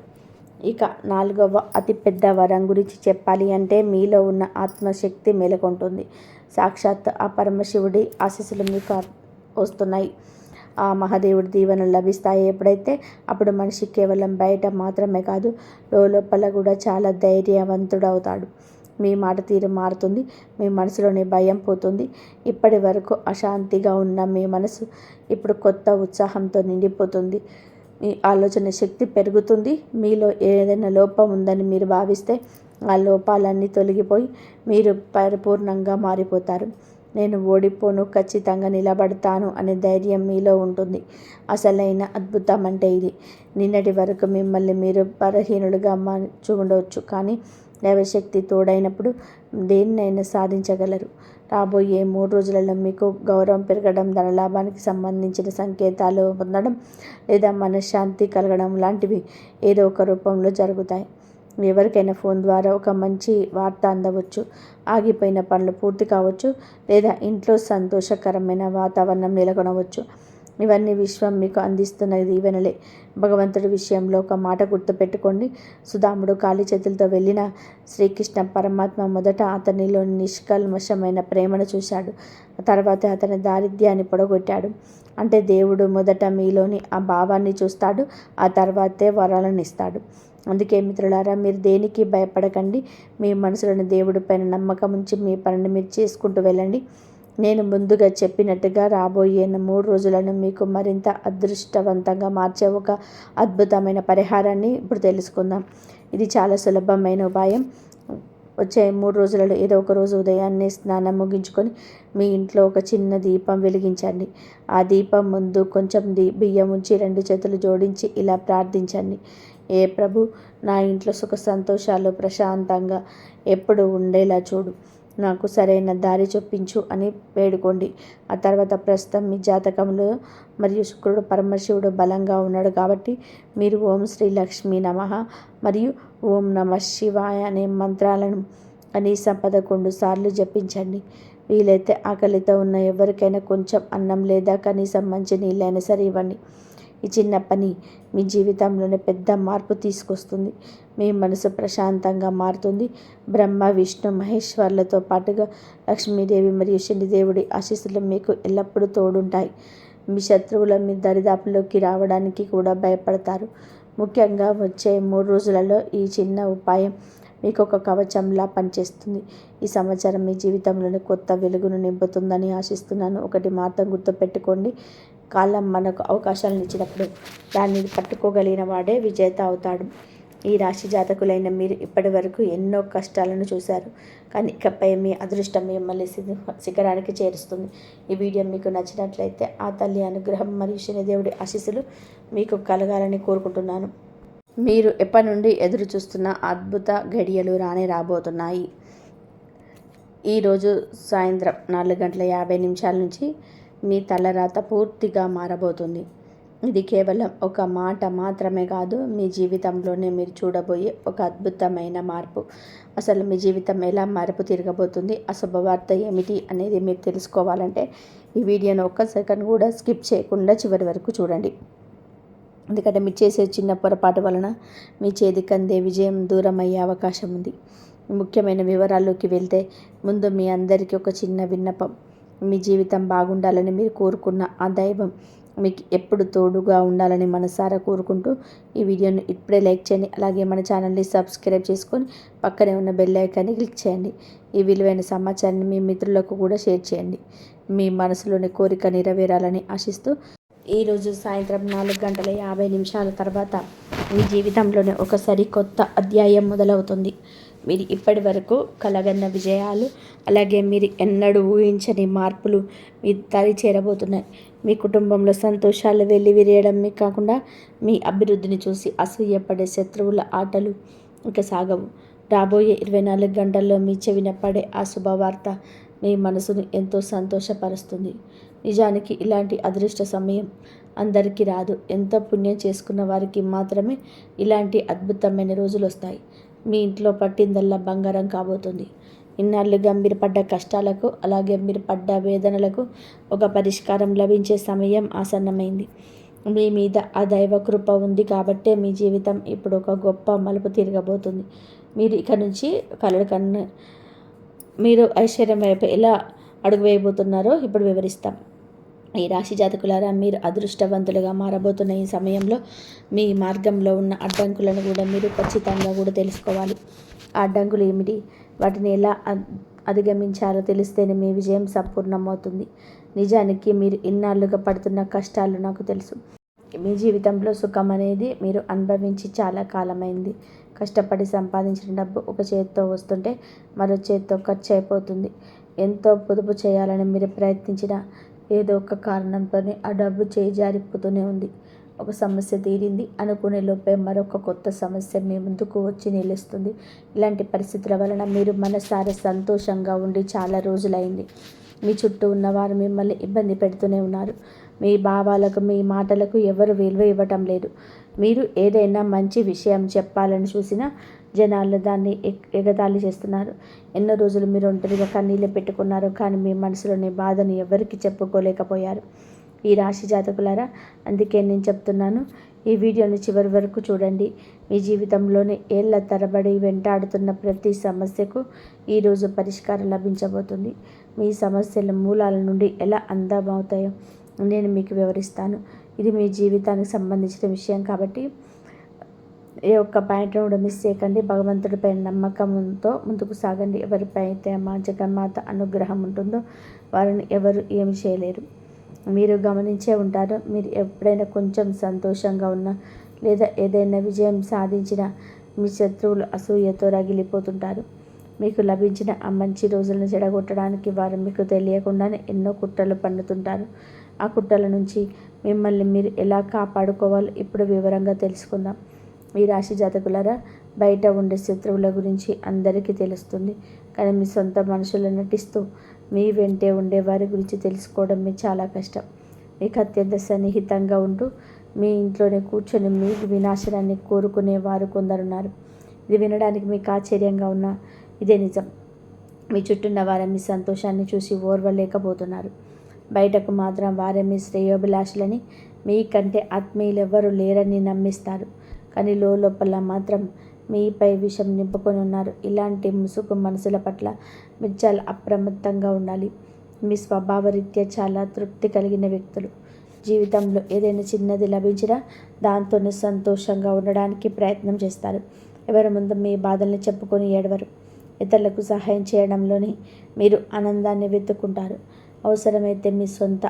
ఇక 4వ అతిపెద్ద వరం గురించి చెప్పాలి అంటే మీలో ఉన్న ఆత్మశక్తి మేలుకొంటుంది. సాక్షాత్ ఆ పరమశివుడి ఆశీస్సులు మీకు వస్తున్నాయి. ఆ మహాదేవుడి దీవెనలు లభిస్తాయి. ఎప్పుడైతే అప్పుడు మనిషి కేవలం బయట మాత్రమే కాదు, లోపల కూడా చాలా ధైర్యవంతుడవుతాడు. మీ మాట తీరు మారుతుంది. మీ మనసులోని భయం పోతుంది. ఇప్పటి వరకు అశాంతిగా ఉన్న మీ మనసు ఇప్పుడు కొత్త ఉత్సాహంతో నిండిపోతుంది. మీ ఆలోచన శక్తి పెరుగుతుంది. మీలో ఏదైనా లోపం ఉందని మీరు భావిస్తే ఆ లోపాలన్నీ తొలగిపోయి మీరు పరిపూర్ణంగా మారిపోతారు. నేను ఓడిపోను, ఖచ్చితంగా నిలబడతాను అనే ధైర్యం మీలో ఉంటుంది. అసలైన అద్భుతం అంటే ఇది. నిన్నటి వరకు మిమ్మల్ని మీరు బలహీనులుగా ఉండవచ్చు, కానీ దైవశక్తి తోడైనప్పుడు దేన్నైనా సాధించగలరు. రాబోయే 3 రోజులలో మీకు గౌరవం పెరగడం, ధనలాభానికి సంబంధించిన సంకేతాలు పొందడం లేదా మనశ్శాంతి కలగడం లాంటివి ఏదో ఒక రూపంలో జరుగుతాయి. ఎవరికైనా ఫోన్ ద్వారా ఒక మంచి వార్త అందవచ్చు, ఆగిపోయిన పనులు పూర్తి కావచ్చు, లేదా ఇంట్లో సంతోషకరమైన వాతావరణం నెలకొనవచ్చు. ఇవన్నీ విశ్వం మీకు అందిస్తున్న దీవెనలే. భగవంతుడి విషయంలో ఒక మాట గుర్తుపెట్టుకోండి. సుధాముడు ఖాళీ చేతులతో వెళ్ళిన శ్రీకృష్ణ పరమాత్మ మొదట అతనిలో నిష్కల్మషమైన ప్రేమను చూశాడు. తర్వాత అతని దారిద్ర్యాన్ని పొడగొట్టాడు. అంటే దేవుడు మొదట మీలోని ఆ భావాన్ని చూస్తాడు, ఆ తర్వాతే వరాలను ఇస్తాడు. అందుకే మిత్రులారా, మీరు దేనికి భయపడకండి. మీ మనసులోని దేవుడి పైన నమ్మకం ఉంచి మీ పనిని మీరు చేసుకుంటూ వెళ్ళండి. నేను ముందుగా చెప్పినట్టుగా రాబోయే 3 రోజులను మీకు మరింత అదృష్టవంతంగా మార్చే ఒక అద్భుతమైన పరిహారాన్ని ఇప్పుడు తెలుసుకుందాం. ఇది చాలా సులభమైన ఉపాయం. వచ్చే 3 రోజులలో ఏదో ఒక రోజు ఉదయాన్నే స్నానం ముగించుకొని మీ ఇంట్లో ఒక చిన్న దీపం వెలిగించండి. ఆ దీపం ముందు కొంచెం బియ్యం ఉంచి 2 చేతులు జోడించి ఇలా ప్రార్థించండి. ఏ ప్రభు, నా ఇంట్లో సుఖ సంతోషాలు ప్రశాంతంగా ఎప్పుడు ఉండేలా చూడు, నాకు సరైన దారి చూపించు అని వేడుకోండి. ఆ తర్వాత ప్రస్తుతం మీ జాతకంలో మరియు శుక్రుడు పరమశివుడు బలంగా ఉన్నాడు కాబట్టి మీరు ఓం శ్రీ లక్ష్మీ నమః మరియు ఓం నమః శివాయ అనే మంత్రాలను కనీసం 11 సార్లు జపించండి. వీలైతే ఆకలితో ఉన్న ఎవరికైనా కొంచెం అన్నం లేదా కనీసం మంచి నీళ్ళైనా సరే ఇవ్వండి. ఈ చిన్న పని మీ జీవితంలోనే పెద్ద మార్పు తీసుకొస్తుంది. మీ మనసు ప్రశాంతంగా మారుతుంది. బ్రహ్మ, విష్ణు, మహేశ్వర్లతో పాటుగా లక్ష్మీదేవి మరియు శనిదేవుడి ఆశీస్సులు మీకు ఎల్లప్పుడూ తోడుంటాయి. మీ శత్రువుల మీ దరిదాపుల్లోకి రావడానికి కూడా భయపడతారు. ముఖ్యంగా వచ్చే 3 రోజులలో ఈ చిన్న ఉపాయం మీకు ఒక కవచంలా పనిచేస్తుంది. ఈ సంవత్సరం మీ జీవితంలోని కొత్త వెలుగును నింపుతుందని ఆశిస్తున్నాను. ఒకటి మాత్రం గుర్తుపెట్టుకోండి, కాలం మనకు అవకాశాలను ఇచ్చినప్పుడు దాన్ని పట్టుకోగలిగిన వాడే విజేత అవుతాడు. ఈ రాశి జాతకులైన మీరు ఇప్పటి వరకు ఎన్నో కష్టాలను చూశారు, కానీ ఇకపై మీ అదృష్టం మిమ్మల్ని శిఖరానికి చేరుస్తుంది. ఈ వీడియో మీకు నచ్చినట్లయితే ఆ తల్లి అనుగ్రహం మరియు శనిదేవుడి ఆశీస్సులు మీకు కలగాలని కోరుకుంటున్నాను. మీరు ఎప్పటి నుండి ఎదురు చూస్తున్న అద్భుత ఘడియలు రాబోతున్నాయి. ఈరోజు సాయంత్రం 4:50 నుంచి మీ తలరాత పూర్తిగా మారబోతుంది. ఇది కేవలం ఒక మాట మాత్రమే కాదు, మీ జీవితంలోనే మీరు చూడబోయే ఒక అద్భుతమైన మార్పు. అసలు మీ జీవితం ఎలా మార్పు తిరగబోతుంది, అశుభవార్త ఏమిటి అనేది మీరు తెలుసుకోవాలంటే ఈ వీడియోను ఒక్క సెకండ్ కూడా స్కిప్ చేయకుండా చివరి వరకు చూడండి. ఎందుకంటే మీరు చేసే చిన్న పొరపాటు వలన మీ చేతికి అందే విజయం దూరం అయ్యే అవకాశం ఉంది. ముఖ్యమైన వివరాల్లోకి వెళ్తే ముందు మీ అందరికీ ఒక చిన్న విన్నపం. మీ జీవితం బాగుండాలని మీరు కోరుకున్న ఆ దైవం మీకు ఎప్పుడు తోడుగా ఉండాలని మనసారా కోరుకుంటూ ఈ వీడియోని ఇప్పుడే లైక్ చేయండి. అలాగే మన ఛానల్ని సబ్స్క్రైబ్ చేసుకొని పక్కనే ఉన్న బెల్ ఐకాన్ని క్లిక్ చేయండి. ఈ విలువైన సమాచారాన్ని మీ మిత్రులకు కూడా షేర్ చేయండి. మీ మనసులోని కోరిక నెరవేరాలని ఆశిస్తూ ఈరోజు సాయంత్రం 4:50 తర్వాత మీ జీవితంలోనే ఒక సరికొత్త అధ్యాయం మొదలవుతుంది. మీరు ఇప్పటి వరకు కలగన్న విజయాలు, అలాగే మీరు ఎన్నడూ ఊహించని మార్పులు మీ దరి చేరబోతున్నాయి. మీ కుటుంబంలో సంతోషాలు వెల్లివిరియడమే కాకుండా మీ అభివృద్ధిని చూసి అసూయపడే శత్రువుల ఆటలు ఇక సాగవు. రాబోయే 24 గంటల్లో మీ చెవిన పడే ఆ శుభవార్త మీ మనసును ఎంతో సంతోషపరుస్తుంది. నిజానికి ఇలాంటి అదృష్ట సమయం అందరికీ రాదు. ఎంతో పుణ్యం చేసుకున్న వారికి మాత్రమే ఇలాంటి అద్భుతమైన రోజులు వస్తాయి. మీ ఇంట్లో పట్టిందల్లా బంగారం కాబోతుంది. ఇన్నాళ్ళుగా మీరు పడ్డ కష్టాలకు, అలాగే మీరు పడ్డ వేదనలకు ఒక పరిష్కారం లభించే సమయం ఆసన్నమైంది. మీ మీద ఆ దైవ కృప ఉంది కాబట్టే మీ జీవితం ఇప్పుడు ఒక గొప్ప మలుపు తిరగబోతుంది. మీరు ఇక నుంచి మీరు ఐశ్వర్యం వైపు ఎలా అడుగు వేయబోతున్నారో ఇప్పుడు వివరిస్తాం. ఈ రాశి జాతకులారా, మీరు అదృష్టవంతులుగా మారబోతున్న ఈ సమయంలో మీ మార్గంలో ఉన్న అడ్డంకులను కూడా మీరు ఖచ్చితంగా కూడా తెలుసుకోవాలి. ఆ అడ్డంకులు ఏమిటి, వాటిని ఎలా అధిగమించాలో తెలిస్తేనే మీ విజయం సంపూర్ణమవుతుంది. నిజానికి మీరు ఇన్నాళ్ళుగా పడుతున్న కష్టాలు నాకు తెలుసు. మీ జీవితంలో సుఖం అనేది మీరు అనుభవించి చాలా కాలమైంది. కష్టపడి సంపాదించిన డబ్బు ఒక చేతితో వస్తుంటే మరో చేతితో ఖర్చు అయిపోతుంది. ఎంతో పొదుపు చేయాలని మీరు ప్రయత్నించినా ఏదో ఒక కారణంతోనే ఆ డబ్బు చేజారిపోతూనే ఉంది. ఒక సమస్య తీరింది అనుకునే లోపే మరొక కొత్త సమస్య మీ ముందుకు వచ్చి నిలుస్తుంది. ఇలాంటి పరిస్థితుల వలన మీరు మనసారా సంతోషంగా ఉండి చాలా రోజులైంది. మీ చుట్టూ ఉన్నవారు మిమ్మల్ని ఇబ్బంది పెడుతూనే ఉన్నారు. మీ భావాలకు, మీ మాటలకు ఎవరు విలువ ఇవ్వటం లేదు. మీరు ఏదైనా మంచి విషయం చెప్పాలని చూసినా జనాలు దాన్ని ఎగతాళి చేస్తున్నారు. ఎన్నో రోజులు మీరు ఒంటరిగా కన్నీళ్ళు పెట్టుకున్నారు, కానీ మీ మనసులోని బాధను ఎవరికి చెప్పుకోలేకపోయారు. ఈ రాశి జాతకులారా, అందుకే నేను చెప్తున్నాను, ఈ వీడియోని చివరి వరకు చూడండి. మీ జీవితంలోని ఏళ్ల తరబడి వెంటాడుతున్న ప్రతి సమస్యకు ఈరోజు పరిష్కారం లభించబోతుంది. మీ సమస్యల మూలాల నుండి ఎలా అందమవుతాయో నేను మీకు వివరిస్తాను. ఇది మీ జీవితానికి సంబంధించిన విషయం కాబట్టి ఏ ఒక్క పాయింట్ను కూడా మిస్ చేయకండి. భగవంతుడిపై నమ్మకంతో ముందుకు సాగండి. ఎవరిపై అయితే మా జగన్మాత అనుగ్రహం ఉంటుందో వారిని ఎవరు ఏమి చేయలేరు. మీరు గమనించే ఉంటారు, మీరు ఎప్పుడైనా కొంచెం సంతోషంగా ఉన్నా లేదా ఏదైనా విజయం సాధించినా మీ శత్రువులు అసూయతో రగిలిపోతుంటారు. మీకు లభించిన ఆ మంచి రోజులను చెడగొట్టడానికి వారు మీకు తెలియకుండానే ఎన్నో కుట్రలు పన్నుతుంటారు. ఆ కుట్రల నుంచి మిమ్మల్ని మీరు ఎలా కాపాడుకోవాలో ఇప్పుడు వివరంగా తెలుసుకుందాం. మీ రాశి జాతకులారా, బయట ఉండే శత్రువుల గురించి అందరికీ తెలుస్తుంది. కానీ మీ సొంత మనుషులు నటిస్తూ మీ వెంటే ఉండే వారి గురించి తెలుసుకోవడం మీకు చాలా కష్టం. మీకు అత్యంత సన్నిహితంగా ఉంటూ మీ ఇంట్లోనే కూర్చొని మీ వినాశనాన్ని కోరుకునే వారు కొందరున్నారు. ఇది వినడానికి మీకు ఆశ్చర్యంగా ఉన్నా ఇదే నిజం. మీ చుట్టూన్న వారే మీ సంతోషాన్ని చూసి ఓర్వలేకపోతున్నారు. బయటకు మాత్రం వారే మీ శ్రేయోభిలాషులని, మీకంటే ఆత్మీయులెవ్వరూ లేరని నమ్మిస్తారు. కానీ లోపల మాత్రం మీపై విషం నింపుకొని ఉన్నారు. ఇలాంటి ముసుగు మనసుల పట్ల మీరు చాలా అప్రమత్తంగా ఉండాలి. మీ స్వభావరీత్యా చాలా తృప్తి కలిగిన వ్యక్తులు. జీవితంలో ఏదైనా చిన్నది లభించినా దాంతోనే సంతోషంగా ఉండడానికి ప్రయత్నం చేస్తారు. ఎవరి ముందు మీ బాధల్ని చెప్పుకొని ఏడవరు. ఇతరులకు సహాయం చేయడంలోనే మీరు ఆనందాన్ని వెతుక్కుంటారు. అవసరమైతే మీ సొంత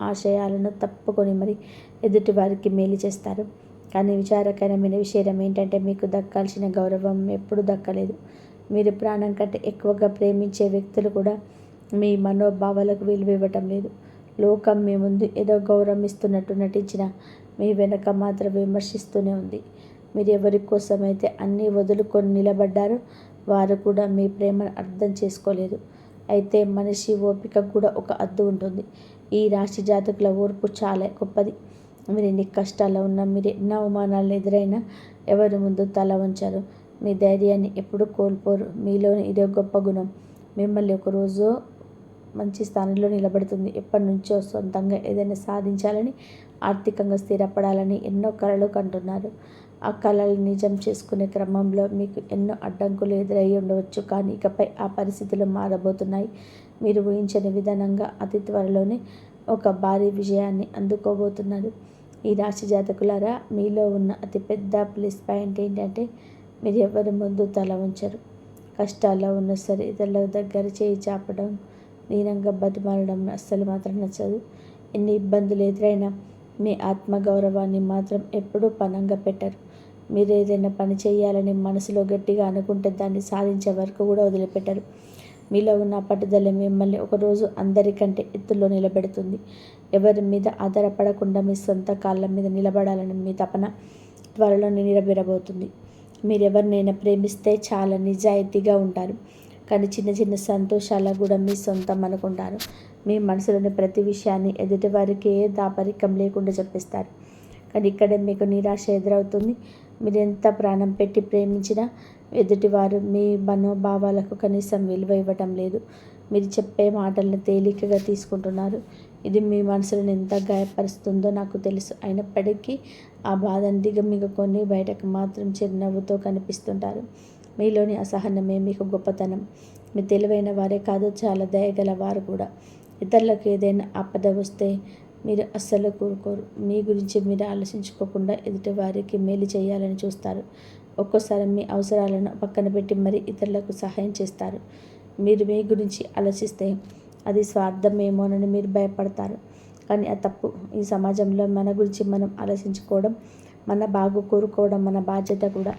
ఆశయాలను తప్పుకొని మరి ఎదుటి వారికి మేలు చేస్తారు. కానీ విచారకరమైన విషయం ఏంటంటే మీకు దక్కాల్సిన గౌరవం ఎప్పుడూ దక్కలేదు. మీరు ప్రాణం కంటే ఎక్కువగా ప్రేమించే వ్యక్తులు కూడా మీ మనోభావాలకు విలువ ఇవ్వటం లేదు. లోకం మీ ముందు ఏదో గౌరవిస్తున్నట్టు నటించిన మీ వెనక మాత్రం విమర్శిస్తూనే ఉంది. మీరు ఎవరి కోసమైతే అన్నీ వదులుకొని నిలబడ్డారో వారు కూడా మీ ప్రేమను అర్థం చేసుకోలేదు. అయితే మనిషి ఓపిక కూడా ఒక హద్దు ఉంటుంది. ఈ రాశి జాతకుల ఓర్పు చాలా గొప్పది. మీరు ఎన్ని కష్టాల్లో ఉన్నా, మీరు ఎన్ని అవమానాలను ఎదురైనా ఎవరి ముందు తల వంచరు. మీ ధైర్యాన్ని ఎప్పుడూ కోల్పోరు. మీలోని ఇదే గొప్ప గుణం మిమ్మల్ని ఒకరోజు మంచి స్థానంలో నిలబెడుతుంది. ఎప్పటి నుంచో సొంతంగా ఏదైనా సాధించాలని, ఆర్థికంగా స్థిరపడాలని ఎన్నో కలలు కంటున్నారు. ఆ కలలు నిజం చేసుకునే క్రమంలో మీకు ఎన్నో అడ్డంకులు ఎదురయ్యి ఉండవచ్చు. కానీ ఇకపై ఆ పరిస్థితులు మారబోతున్నాయి. మీరు ఊహించని విధానంగా అతి త్వరలోనే ఒక భారీ విజయాన్ని అందుకోబోతున్నారు. ఈ రాశి జాతకులారా, మీలో ఉన్న అతిపెద్ద ప్లస్ పాయింట్ ఏంటంటే మీరు ఎవరి ముందు తల ఉంచరు. కష్టాల్లో ఉన్న సరే ఇతరుల దగ్గర చేయి చాపడం, దీనంగా బతిమాలడం అస్సలు మాత్రం నచ్చదు. ఎన్ని ఇబ్బందులు ఎదురైనా మీ ఆత్మగౌరవాన్ని మాత్రం ఎప్పుడూ పణంగా పెట్టరు. మీరు ఏదైనా పని చేయాలని మనసులో గట్టిగా అనుకుంటే దాన్ని సాధించే వరకు కూడా వదిలిపెట్టరు. మీలో ఉన్న పట్టుదల మిమ్మల్ని ఒకరోజు అందరికంటే ఎత్తులో నిలబెడుతుంది. ఎవరి మీద ఆధారపడకుండా మీ సొంత కాళ్ళ మీద నిలబడాలని మీ తపన త్వరలోనే నెరవేరబోతుంది. మీరెవరినైనా ప్రేమిస్తే చాలా నిజాయితీగా ఉంటారు. కానీ చిన్న చిన్న సంతోషాలకు కూడా మీ సొంతం అనుకుంటారు. మీ మనసులోని ప్రతి విషయాన్ని ఎదుటివారికి ఏ దాపరికం లేకుండా చెప్పిస్తారు. కానీ ఇక్కడే మీకు నిరాశ ఎదురవుతుంది. మీరు ఎంత ప్రాణం పెట్టి ప్రేమించినా ఎదుటివారు మీ మనోభావాలకు కనీసం విలువ ఇవ్వటం లేదు. మీరు చెప్పే మాటలను తేలికగా తీసుకుంటున్నారు. ఇది మీ మనసులను ఎంత గాయపరుస్తుందో నాకు తెలుసు. అయినప్పటికీ ఆ బాధను దిగమింగుకొని బయటకు మాత్రం చిరునవ్వుతో కనిపిస్తుంటారు. మీలోని అసహనమే మీకు గొప్పతనం. మీ తెలివైన వారే కాదు, చాలా దయగల వారు కూడా. ఇతరులకు ఏదైనా ఆపద వస్తే మీరు అస్సలు కూరుకోరు. మీ గురించి మీరు ఆలోచించుకోకుండా ఎదుటి వారికి మేలు చేయాలని చూస్తారు. ఒక్కోసారి మీ అవసరాలను పక్కన పెట్టి మరీ ఇతరులకు సహాయం చేస్తారు. మీరు మీ గురించి ఆలోచిస్తే అది స్వార్థమేమోనని మీరు భయపడతారు. కానీ ఆ తప్పు. ఈ సమాజంలో మన గురించి మనం ఆలోచించుకోవడం, మన బాగు కోరుకోవడం మన బాధ్యత కూడా.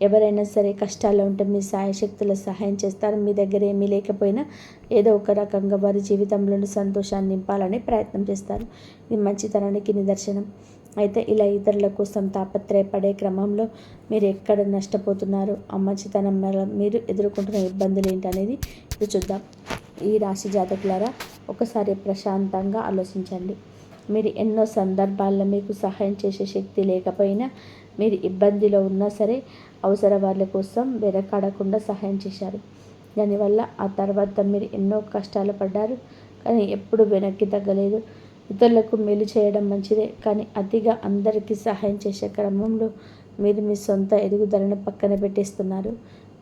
ఎవరైనా సరే కష్టాల్లో ఉంటే మీ సాయశక్తుల సహాయం చేస్తారు. మీ దగ్గర ఏమీ లేకపోయినా ఏదో ఒక రకంగా వారి జీవితంలోని సంతోషాన్ని నింపాలని ప్రయత్నం చేస్తారు. ఇది మంచితనానికి నిదర్శనం. అయితే ఇలా ఇతరుల కోసం తాపత్రయపడే క్రమంలో మీరు ఎక్కడ నష్టపోతున్నారు, ఆ మంచితనం వల్ల మీరు ఎదుర్కొంటున్న ఇబ్బందులు ఏంటనేది ఇది చూద్దాం. ఈ రాశి జాతకులారా, ఒకసారి ప్రశాంతంగా ఆలోచించండి. మీరు ఎన్నో సందర్భాల్లో మీకు సహాయం చేసే శక్తి లేకపోయినా, మీరు ఇబ్బందిలో ఉన్నా సరే అవసర వాళ్ళ కోసం వెనకాడకుండా సహాయం చేశారు. దానివల్ల ఆ తర్వాత మీరు ఎన్నో కష్టాలు పడ్డారు. కానీ ఎప్పుడు వెనక్కి తగ్గలేదు. ఇతరులకు మేలు చేయడం మంచిదే, కానీ అతిగా అందరికీ సహాయం చేసే క్రమంలో మీరు మీ సొంత ఎదుగుదలను పక్కన పెట్టేస్తున్నారు.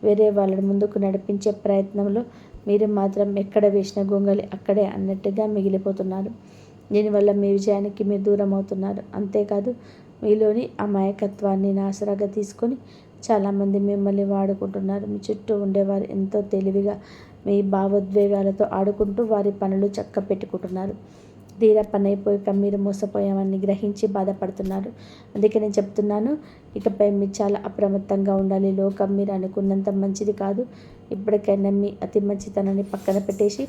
వేరే వాళ్ళని ముందుకు నడిపించే ప్రయత్నంలో మీరు మాత్రం ఎక్కడ వేసిన గొంగలి అక్కడే అన్నట్టుగా మిగిలిపోతున్నారు. దీనివల్ల మీ విజయానికి మీరు దూరం అవుతున్నారు. అంతేకాదు, మీలోని అమాయకత్వాన్ని ఆసరాగా తీసుకొని చాలామంది మిమ్మల్ని వాడుకుంటున్నారు. మీ చుట్టూ ఉండేవారు ఎంతో తెలివిగా మీ భావోద్వేగాలతో ఆడుకుంటూ వారి పనులు చక్క పెట్టుకుంటున్నారు. తీరా పని అయిపోయాక మీరు మోసపోయామని గ్రహించి బాధపడుతున్నారు. అందుకే నేను చెప్తున్నాను, ఇకపై మీరు చాలా అప్రమత్తంగా ఉండాలి. లోకం మీరు అనుకున్నంత మంచిది కాదు. ఇప్పటికైనా మీ అతి మంచితనాన్ని పక్కన పెట్టేసి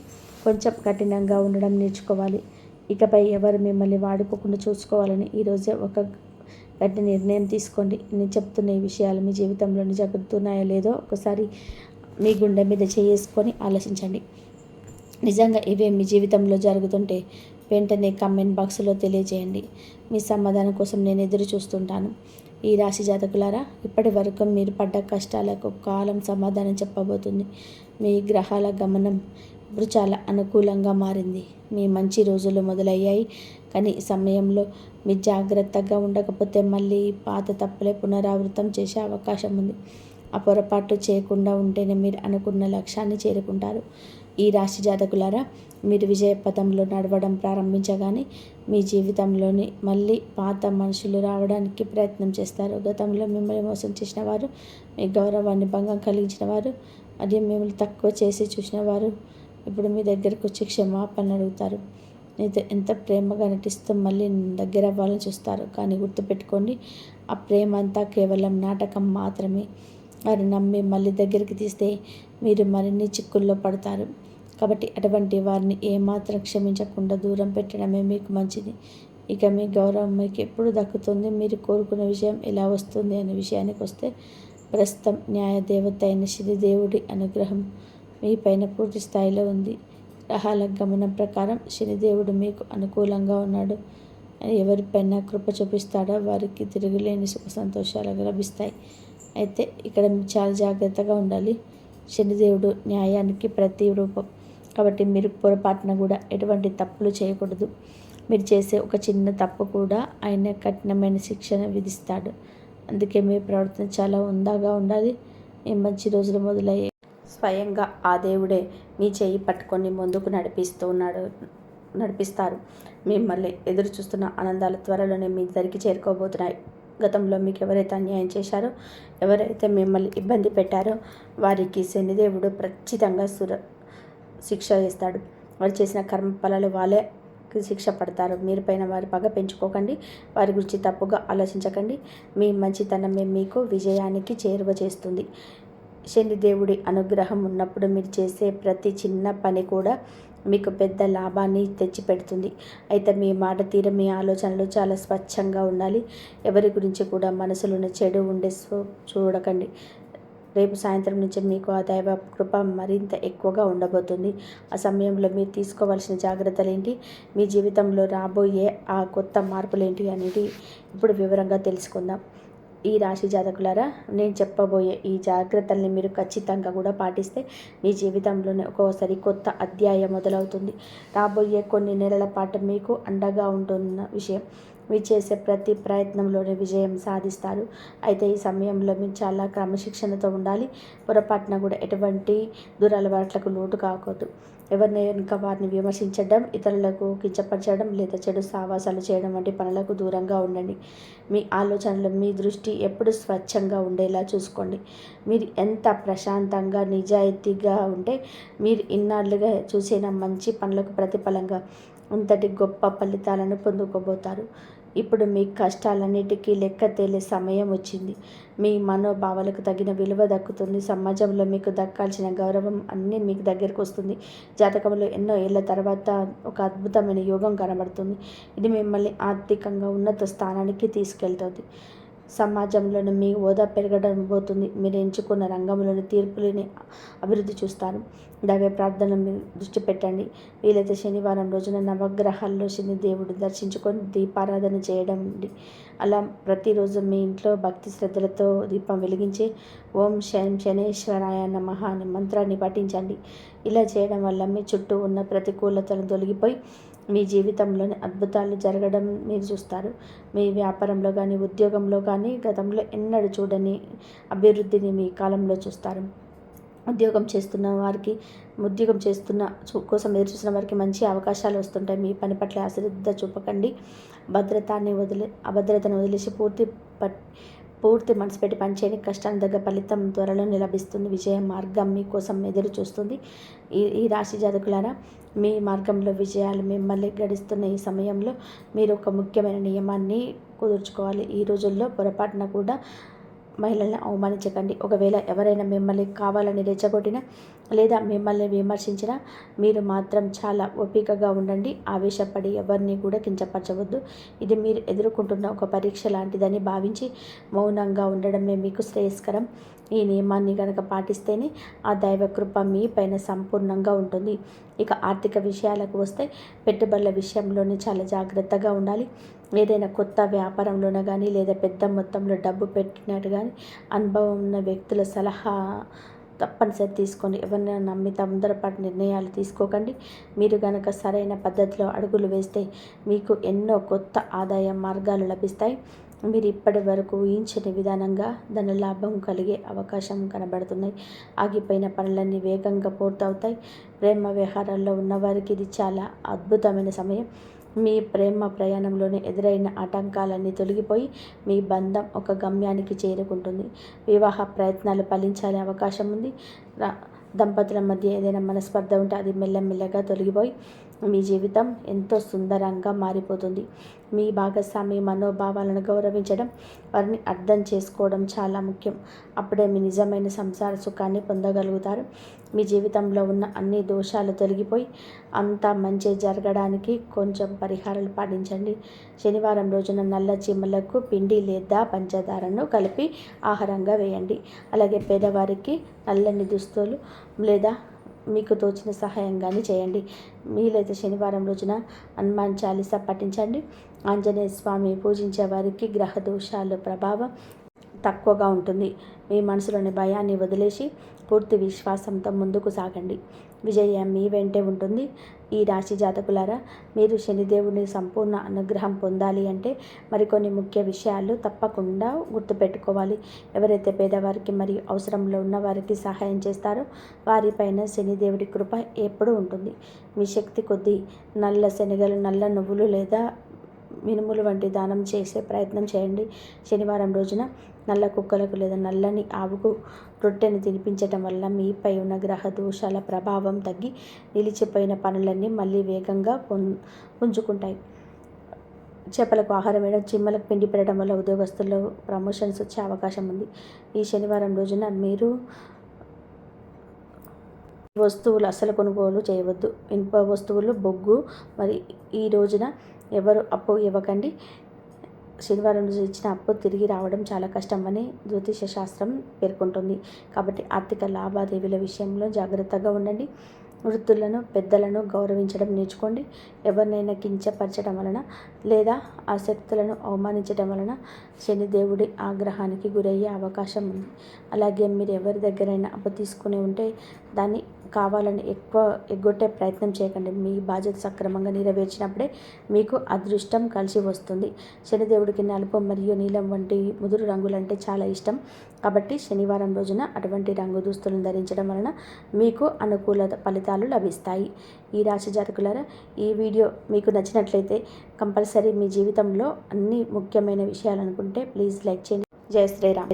కొంచెం కఠినంగా ఉండడం నేర్చుకోవాలి. ఇకపై ఎవరు మిమ్మల్ని వాడుకోకుండా చూసుకోవాలని ఈరోజే ఒక గట్టి నిర్ణయం తీసుకోండి. నేను చెప్తున్న ఈ విషయాలు మీ జీవితంలో జరుగుతున్నాయో లేదో ఒకసారి మీ గుండె మీద చేసుకొని ఆలోచించండి. నిజంగా ఇవే మీ జీవితంలో జరుగుతుంటే వెంటనే కామెంట్ బాక్స్లో తెలియజేయండి. మీ సమాధానం కోసం నేను ఎదురు చూస్తుంటాను. ఈ రాశి జాతకులారా, ఇప్పటి వరకు మీరు పడ్డ కష్టాలకు కాలం సమాధానం చెప్పబోతుంది. మీ గ్రహాల గమనం ఇప్పుడు చాలా అనుకూలంగా మారింది. మీ మంచి రోజులు మొదలయ్యాయి. కానీ ఈ సమయంలో మీరు జాగ్రత్తగా ఉండకపోతే మళ్ళీ పాత తప్పులే పునరావృతం చేసే అవకాశం ఉంది. ఆ పొరపాట్లు చేయకుండా ఉంటేనే మీరు అనుకున్న లక్ష్యాన్ని చేరుకుంటారు. ఈ రాశి జాతకులారా, మీరు విజయ పథంలో నడవడం ప్రారంభించగానే మీ జీవితంలోని మళ్ళీ పాత మనుషులు రావడానికి ప్రయత్నం చేస్తారు. గతంలో మిమ్మల్ని మోసం చేసిన వారు, మీ గౌరవాన్ని భంగం కలిగించిన వారు మరియు మిమ్మల్ని తక్కువ చేసి చూసిన వారు ఇప్పుడు మీ దగ్గరకు వచ్చి క్షమాపణ అడుగుతారు. మీతో ఎంత ప్రేమగా నటిస్తూ మళ్ళీ దగ్గర అవ్వాలని చూస్తారు. కానీ గుర్తుపెట్టుకోండి, ఆ ప్రేమ అంతా కేవలం నాటకం మాత్రమే. వారు నమ్మి మళ్ళీ దగ్గరికి తీస్తే మీరు మరిన్ని చిక్కుల్లో పడతారు. కాబట్టి అటువంటి వారిని ఏమాత్రం క్షమించకుండా దూరం పెట్టడమే మీకు మంచిది. ఇక మీ గౌరవం మీకు ఎప్పుడు దక్కుతుంది, మీరు కోరుకున్న విషయం ఎలా వస్తుంది అనే విషయానికి వస్తే, ప్రస్తుతం న్యాయదేవత అయిన శనిదేవుడి అనుగ్రహం మీ పైన పూర్తి స్థాయిలో ఉంది. గ్రహాల గమనం ప్రకారం శనిదేవుడు మీకు అనుకూలంగా ఉన్నాడు. ఎవరిపైన కృప చూపిస్తాడో వారికి తిరుగులేని సుఖ సంతోషాలు లభిస్తాయి. అయితే ఇక్కడ చాలా జాగ్రత్తగా ఉండాలి. శనిదేవుడు న్యాయానికి ప్రతి రూపం. కాబట్టి మీరు పొరపాటున కూడా ఎటువంటి తప్పులు చేయకూడదు. మీరు చేసే ఒక చిన్న తప్పు కూడా ఆయన కఠినమైన శిక్షను విధిస్తాడు. అందుకే మీ ప్రవర్తన చాలా హుందాగా ఉండాలి. మీ మంచి రోజులు మొదలయ్యాయి. స్వయంగా ఆ దేవుడే మీ చేయి పట్టుకొని ముందుకు నడిపిస్తారు. మిమ్మల్ని ఎదురు చూస్తున్న ఆనందాలు త్వరలోనే మీ దగ్గరికి చేరుకోబోతున్నాయి. గతంలో మీకు ఎవరైతే అన్యాయం చేశారో, ఎవరైతే మిమ్మల్ని ఇబ్బంది పెట్టారో వారికి శనిదేవుడు ఖచ్చితంగా శిక్ష వేస్తాడు. వారు చేసిన కర్మ ఫలాలు వాళ్ళే శిక్ష పడతారు. మీరు పైన వారి పగ పెంచుకోకండి. వారి గురించి తప్పుగా ఆలోచించకండి. మీ మంచితనమే మీకు విజయానికి చేరువ చేస్తుంది. శనిదేవుడి అనుగ్రహం ఉన్నప్పుడు మీరు చేసే ప్రతి చిన్న పని కూడా మీకు పెద్ద లాభాన్ని తెచ్చిపెడుతుంది. అయితే మీ మాట తీరు, మీ ఆలోచనలు చాలా స్వచ్ఛంగా ఉండాలి. ఎవరి గురించి కూడా మనసులోని చెడు ఉండే చూడకండి. రేపు సాయంత్రం నుంచి మీకు ఆ దైవ కృప మరింత ఎక్కువగా ఉండబోతుంది. ఆ సమయంలో మీరు తీసుకోవాల్సిన జాగ్రత్తలు ఏంటి, మీ జీవితంలో రాబోయే ఆ కొత్త మార్పులేంటి అనేది ఇప్పుడు వివరంగా తెలుసుకుందాం. ఈ రాశి జాతకులారా, నేను చెప్పబోయే ఈ జాగ్రత్తల్ని మీరు ఖచ్చితంగా కూడా పాటిస్తే మీ జీవితంలోనే ఒక్కోసారి కొత్త అధ్యాయం మొదలవుతుంది. రాబోయే కొన్ని నెలల పాటు మీకు అండగా ఉంటున్న విషయం, మీరు చేసే ప్రతి ప్రయత్నంలోనే విజయం సాధిస్తారు. అయితే ఈ సమయంలో మీరు చాలా క్రమశిక్షణతో ఉండాలి. పొరపాటున కూడా ఎటువంటి దురలవాట్లకు లోటు కాకూడదు. ఎవరిని కనుక వారిని విమర్శించడం, ఇతరులకు కించపరచడం లేదా చెడు సావాసాలు చేయడం వంటి పనులకు దూరంగా ఉండండి. మీ ఆలోచనలు, మీ దృష్టి ఎప్పుడు స్వచ్ఛంగా ఉండేలా చూసుకోండి. మీరు ఎంత ప్రశాంతంగా నిజాయితీగా ఉంటే మీరు ఇన్నాళ్ళుగా చూసిన మంచి పనులకు ప్రతిఫలంగా అంతటి గొప్ప ఫలితాలను పొందుకోబోతారు. ఇప్పుడు మీ కష్టాలన్నిటికీ లెక్క తేలే సమయం వచ్చింది. మీ మనోభావాలకు తగిన విలువ దక్కుతుంది. సమాజంలో మీకు దక్కాల్సిన గౌరవం అన్నీ మీకు దగ్గరకు వస్తుంది. జాతకంలో ఎన్నో ఏళ్ల తర్వాత ఒక అద్భుతమైన యోగం కనబడుతుంది. ఇది మిమ్మల్ని ఆర్థికంగా ఉన్నత స్థానానికి తీసుకెళ్తుంది. సమాజంలోని మీ హోదా పెరగడం పోతుంది. మీరు ఎంచుకున్న రంగంలోని తీర్పులని అభివృద్ధి చూస్తారు. దైవ ప్రార్థన మీరు దృష్టి పెట్టండి. వీలైతే శనివారం రోజున నవగ్రహాల్లో శనిదేవుడు దర్శించుకొని దీపారాధన చేయడం. అలా ప్రతిరోజు మీ ఇంట్లో భక్తి శ్రద్ధలతో దీపం వెలిగించి ఓం శనేశ్వరాయ నమః అనే మంత్రాన్ని పఠించండి. ఇలా చేయడం వల్ల మీ చుట్టూ ఉన్న ప్రతికూలతలు తొలగిపోయి మీ జీవితంలోని అద్భుతాలు జరగడం మీరు చూస్తారు. మీ వ్యాపారంలో కానీ, ఉద్యోగంలో కానీ గతంలో ఎన్నడూ చూడని అభివృద్ధిని మీ కాలంలో చూస్తారు. ఉద్యోగం చేస్తున్న కోసం ఎదురు చూసిన వారికి మంచి అవకాశాలు వస్తుంటాయి. మీ పని పట్ల అశ్రద్ధ చూపకండి. అభద్రతను వదిలేసి పూర్తి మనసు పెట్టి పనిచేయని కష్టానికి తగ్గ ఫలితం త్వరలో లభిస్తుంది. విజయ మార్గం మీకోసం ఎదురు చూస్తుంది. ఈ రాశి జాతకులారా, మీ మార్గంలో విజయాలు మిమ్మల్ని గడిస్తున్న ఈ సమయంలో మీరు ఒక ముఖ్యమైన నియమాన్ని కుదుర్చుకోవాలి. ఈ రోజుల్లో పొరపాటున కూడా మహిళల్ని అవమానించకండి. ఒకవేళ ఎవరైనా మిమ్మల్ని కావాలని రెచ్చగొట్టినా లేదా మిమ్మల్ని విమర్శించినా మీరు మాత్రం చాలా ఓపికగా ఉండండి. ఆవేశపడి ఎవరిని కూడా కించపరచవద్దు. ఇది మీరు ఎదుర్కొంటున్న ఒక పరీక్ష లాంటిదని భావించి మౌనంగా ఉండడమే మీకు శ్రేయస్కరం. ఈ నియమాన్ని కనుక పాటిస్తేనే ఆ దైవకృప మీ పైన సంపూర్ణంగా ఉంటుంది. ఇక ఆర్థిక విషయాలకు వస్తే పెట్టుబడుల విషయంలోనే చాలా జాగ్రత్తగా ఉండాలి. ఏదైనా కొత్త వ్యాపారంలోనే కానీ లేదా పెద్ద మొత్తంలో డబ్బు పెట్టినట్టు కానీ అనుభవం ఉన్న వ్యక్తుల సలహా తప్పనిసరి తీసుకోండి. ఎవరినైనా నమ్మి తొందరపాటు నిర్ణయాలు తీసుకోకండి. మీరు కనుక సరైన పద్ధతిలో అడుగులు వేస్తే మీకు ఎన్నో కొత్త ఆదాయ మార్గాలు లభిస్తాయి. మీరు ఇప్పటి వరకు ఊహించని విధానంగా ధన లాభం కలిగే అవకాశం కనబడుతున్నాయి. ఆగిపోయిన పనులన్నీ వేగంగా పూర్తవుతాయి. ప్రేమ వ్యవహారాల్లో ఉన్నవారికి ఇది చాలా అద్భుతమైన సమయం. మీ ప్రేమ ప్రయాణంలోనే ఎదురైన ఆటంకాలన్నీ తొలగిపోయి మీ బంధం ఒక గమ్యానికి చేరుకుంటుంది. వివాహ ప్రయత్నాలు ఫలించాలనే అవకాశం ఉంది. దంపతుల మధ్య ఏదైనా మనస్పర్ధ ఉంటే అది మెల్లమెల్లగా తొలగిపోయి మీ జీవితం ఎంతో సుందరంగా మారిపోతుంది. మీ భాగస్వామి మనోభావాలను గౌరవించడం, వారిని అర్థం చేసుకోవడం చాలా ముఖ్యం. అప్పుడే మీ నిజమైన సంసార సుఖాన్ని పొందగలుగుతారు. మీ జీవితంలో ఉన్న అన్ని దోషాలు తొలగిపోయి అంతా మంచి జరగడానికి కొంచెం పరిహారాలు పాటించండి. శనివారం రోజున నల్ల చీమలకు పిండి లేదా పంచదారను కలిపి ఆహారంగా వేయండి. అలాగే పేదవారికి నల్లని దుస్తులు లేదా మీకు తోచిన సహాయం కానీ చేయండి. మీరైతే శనివారం రోజున హనుమాన్ చాలీసా పఠించండి. ఆంజనేయ స్వామి పూజించే వారికి గ్రహ దోషాల ప్రభావం తక్కువగా ఉంటుంది. మీ మనసులోని భయాన్ని వదిలేసి పూర్తి విశ్వాసంతో ముందుకు సాగండి. విజయం మీ వెంటే ఉంటుంది. ఈ రాశి జాతకులారా, మీరు శనిదేవుని సంపూర్ణ అనుగ్రహం పొందాలి అంటే మరికొన్ని ముఖ్య విషయాలు తప్పకుండా గుర్తుపెట్టుకోవాలి. ఎవరైతే పేదవారికి మరియు అవసరంలో ఉన్న వారికి సహాయం చేస్తారో వారిపైన శనిదేవుడి కృప ఎప్పుడూ ఉంటుంది. మీ శక్తి కొద్దీ నల్ల శనగలు, నల్ల నువ్వులు లేదా మినుములు వంటి దానం చేసే ప్రయత్నం చేయండి. శనివారం రోజున నల్ల కుక్కలకు లేదా నల్లని ఆవుకు రొట్టెను తినిపించటం వల్ల మీపై ఉన్న గ్రహ దోషాల ప్రభావం తగ్గి నిలిచిపోయిన పనులన్నీ మళ్ళీ వేగంగా పుంజుకుంటాయి. చేపలకు ఆహారం వేయడం, చిమ్మలకు పిండి పెట్టడం వల్ల ఉద్యోగస్తుల్లో ప్రమోషన్స్ వచ్చే అవకాశం ఉంది. ఈ శనివారం రోజున మీరు వస్తువులు అస్సలు కొనుగోలు చేయవద్దు. ఇనుప వస్తువులు, బొగ్గు మరి ఈ రోజున ఎవరు అప్పు ఇవ్వకండి. శనివారం రోజు ఇచ్చిన అప్పు తిరిగి రావడం చాలా కష్టమని జ్యోతిష శాస్త్రం పేర్కొంటుంది. కాబట్టి ఆర్థిక లావాదేవీల విషయంలో జాగ్రత్తగా ఉండండి. వృద్ధులను, పెద్దలను గౌరవించడం నేర్చుకోండి. ఎవరినైనా కించపరచడం వలన లేదా ఆ శక్తులను అవమానించడం వలన శనిదేవుడి ఆగ్రహానికి గురయ్యే అవకాశం ఉంది. అలాగే మీరు ఎవరి దగ్గరైనా అప్పు తీసుకుని ఉంటే దాన్ని కావాలని ఎక్కువ ఎగ్గొట్టే ప్రయత్నం చేయకండి. మీ బాధ్యత సక్రమంగా నెరవేర్చినప్పుడే మీకు అదృష్టం కలిసి వస్తుంది. శనిదేవుడికి నలుపు మరియు నీలం వంటి ముదురు రంగులంటే చాలా ఇష్టం. కాబట్టి శనివారం రోజున అటువంటి రంగు దుస్తులను ధరించడం వలన మీకు అనుకూల ఫలితాలు లభిస్తాయి. ఈ రాశి జాతకులారా, ఈ వీడియో మీకు నచ్చినట్లయితే కంపల్సరీ మీ జీవితంలో అన్ని ముఖ్యమైన విషయాలు అనుకుంటే ప్లీజ్ లైక్ చేయండి. జై శ్రీరామ్.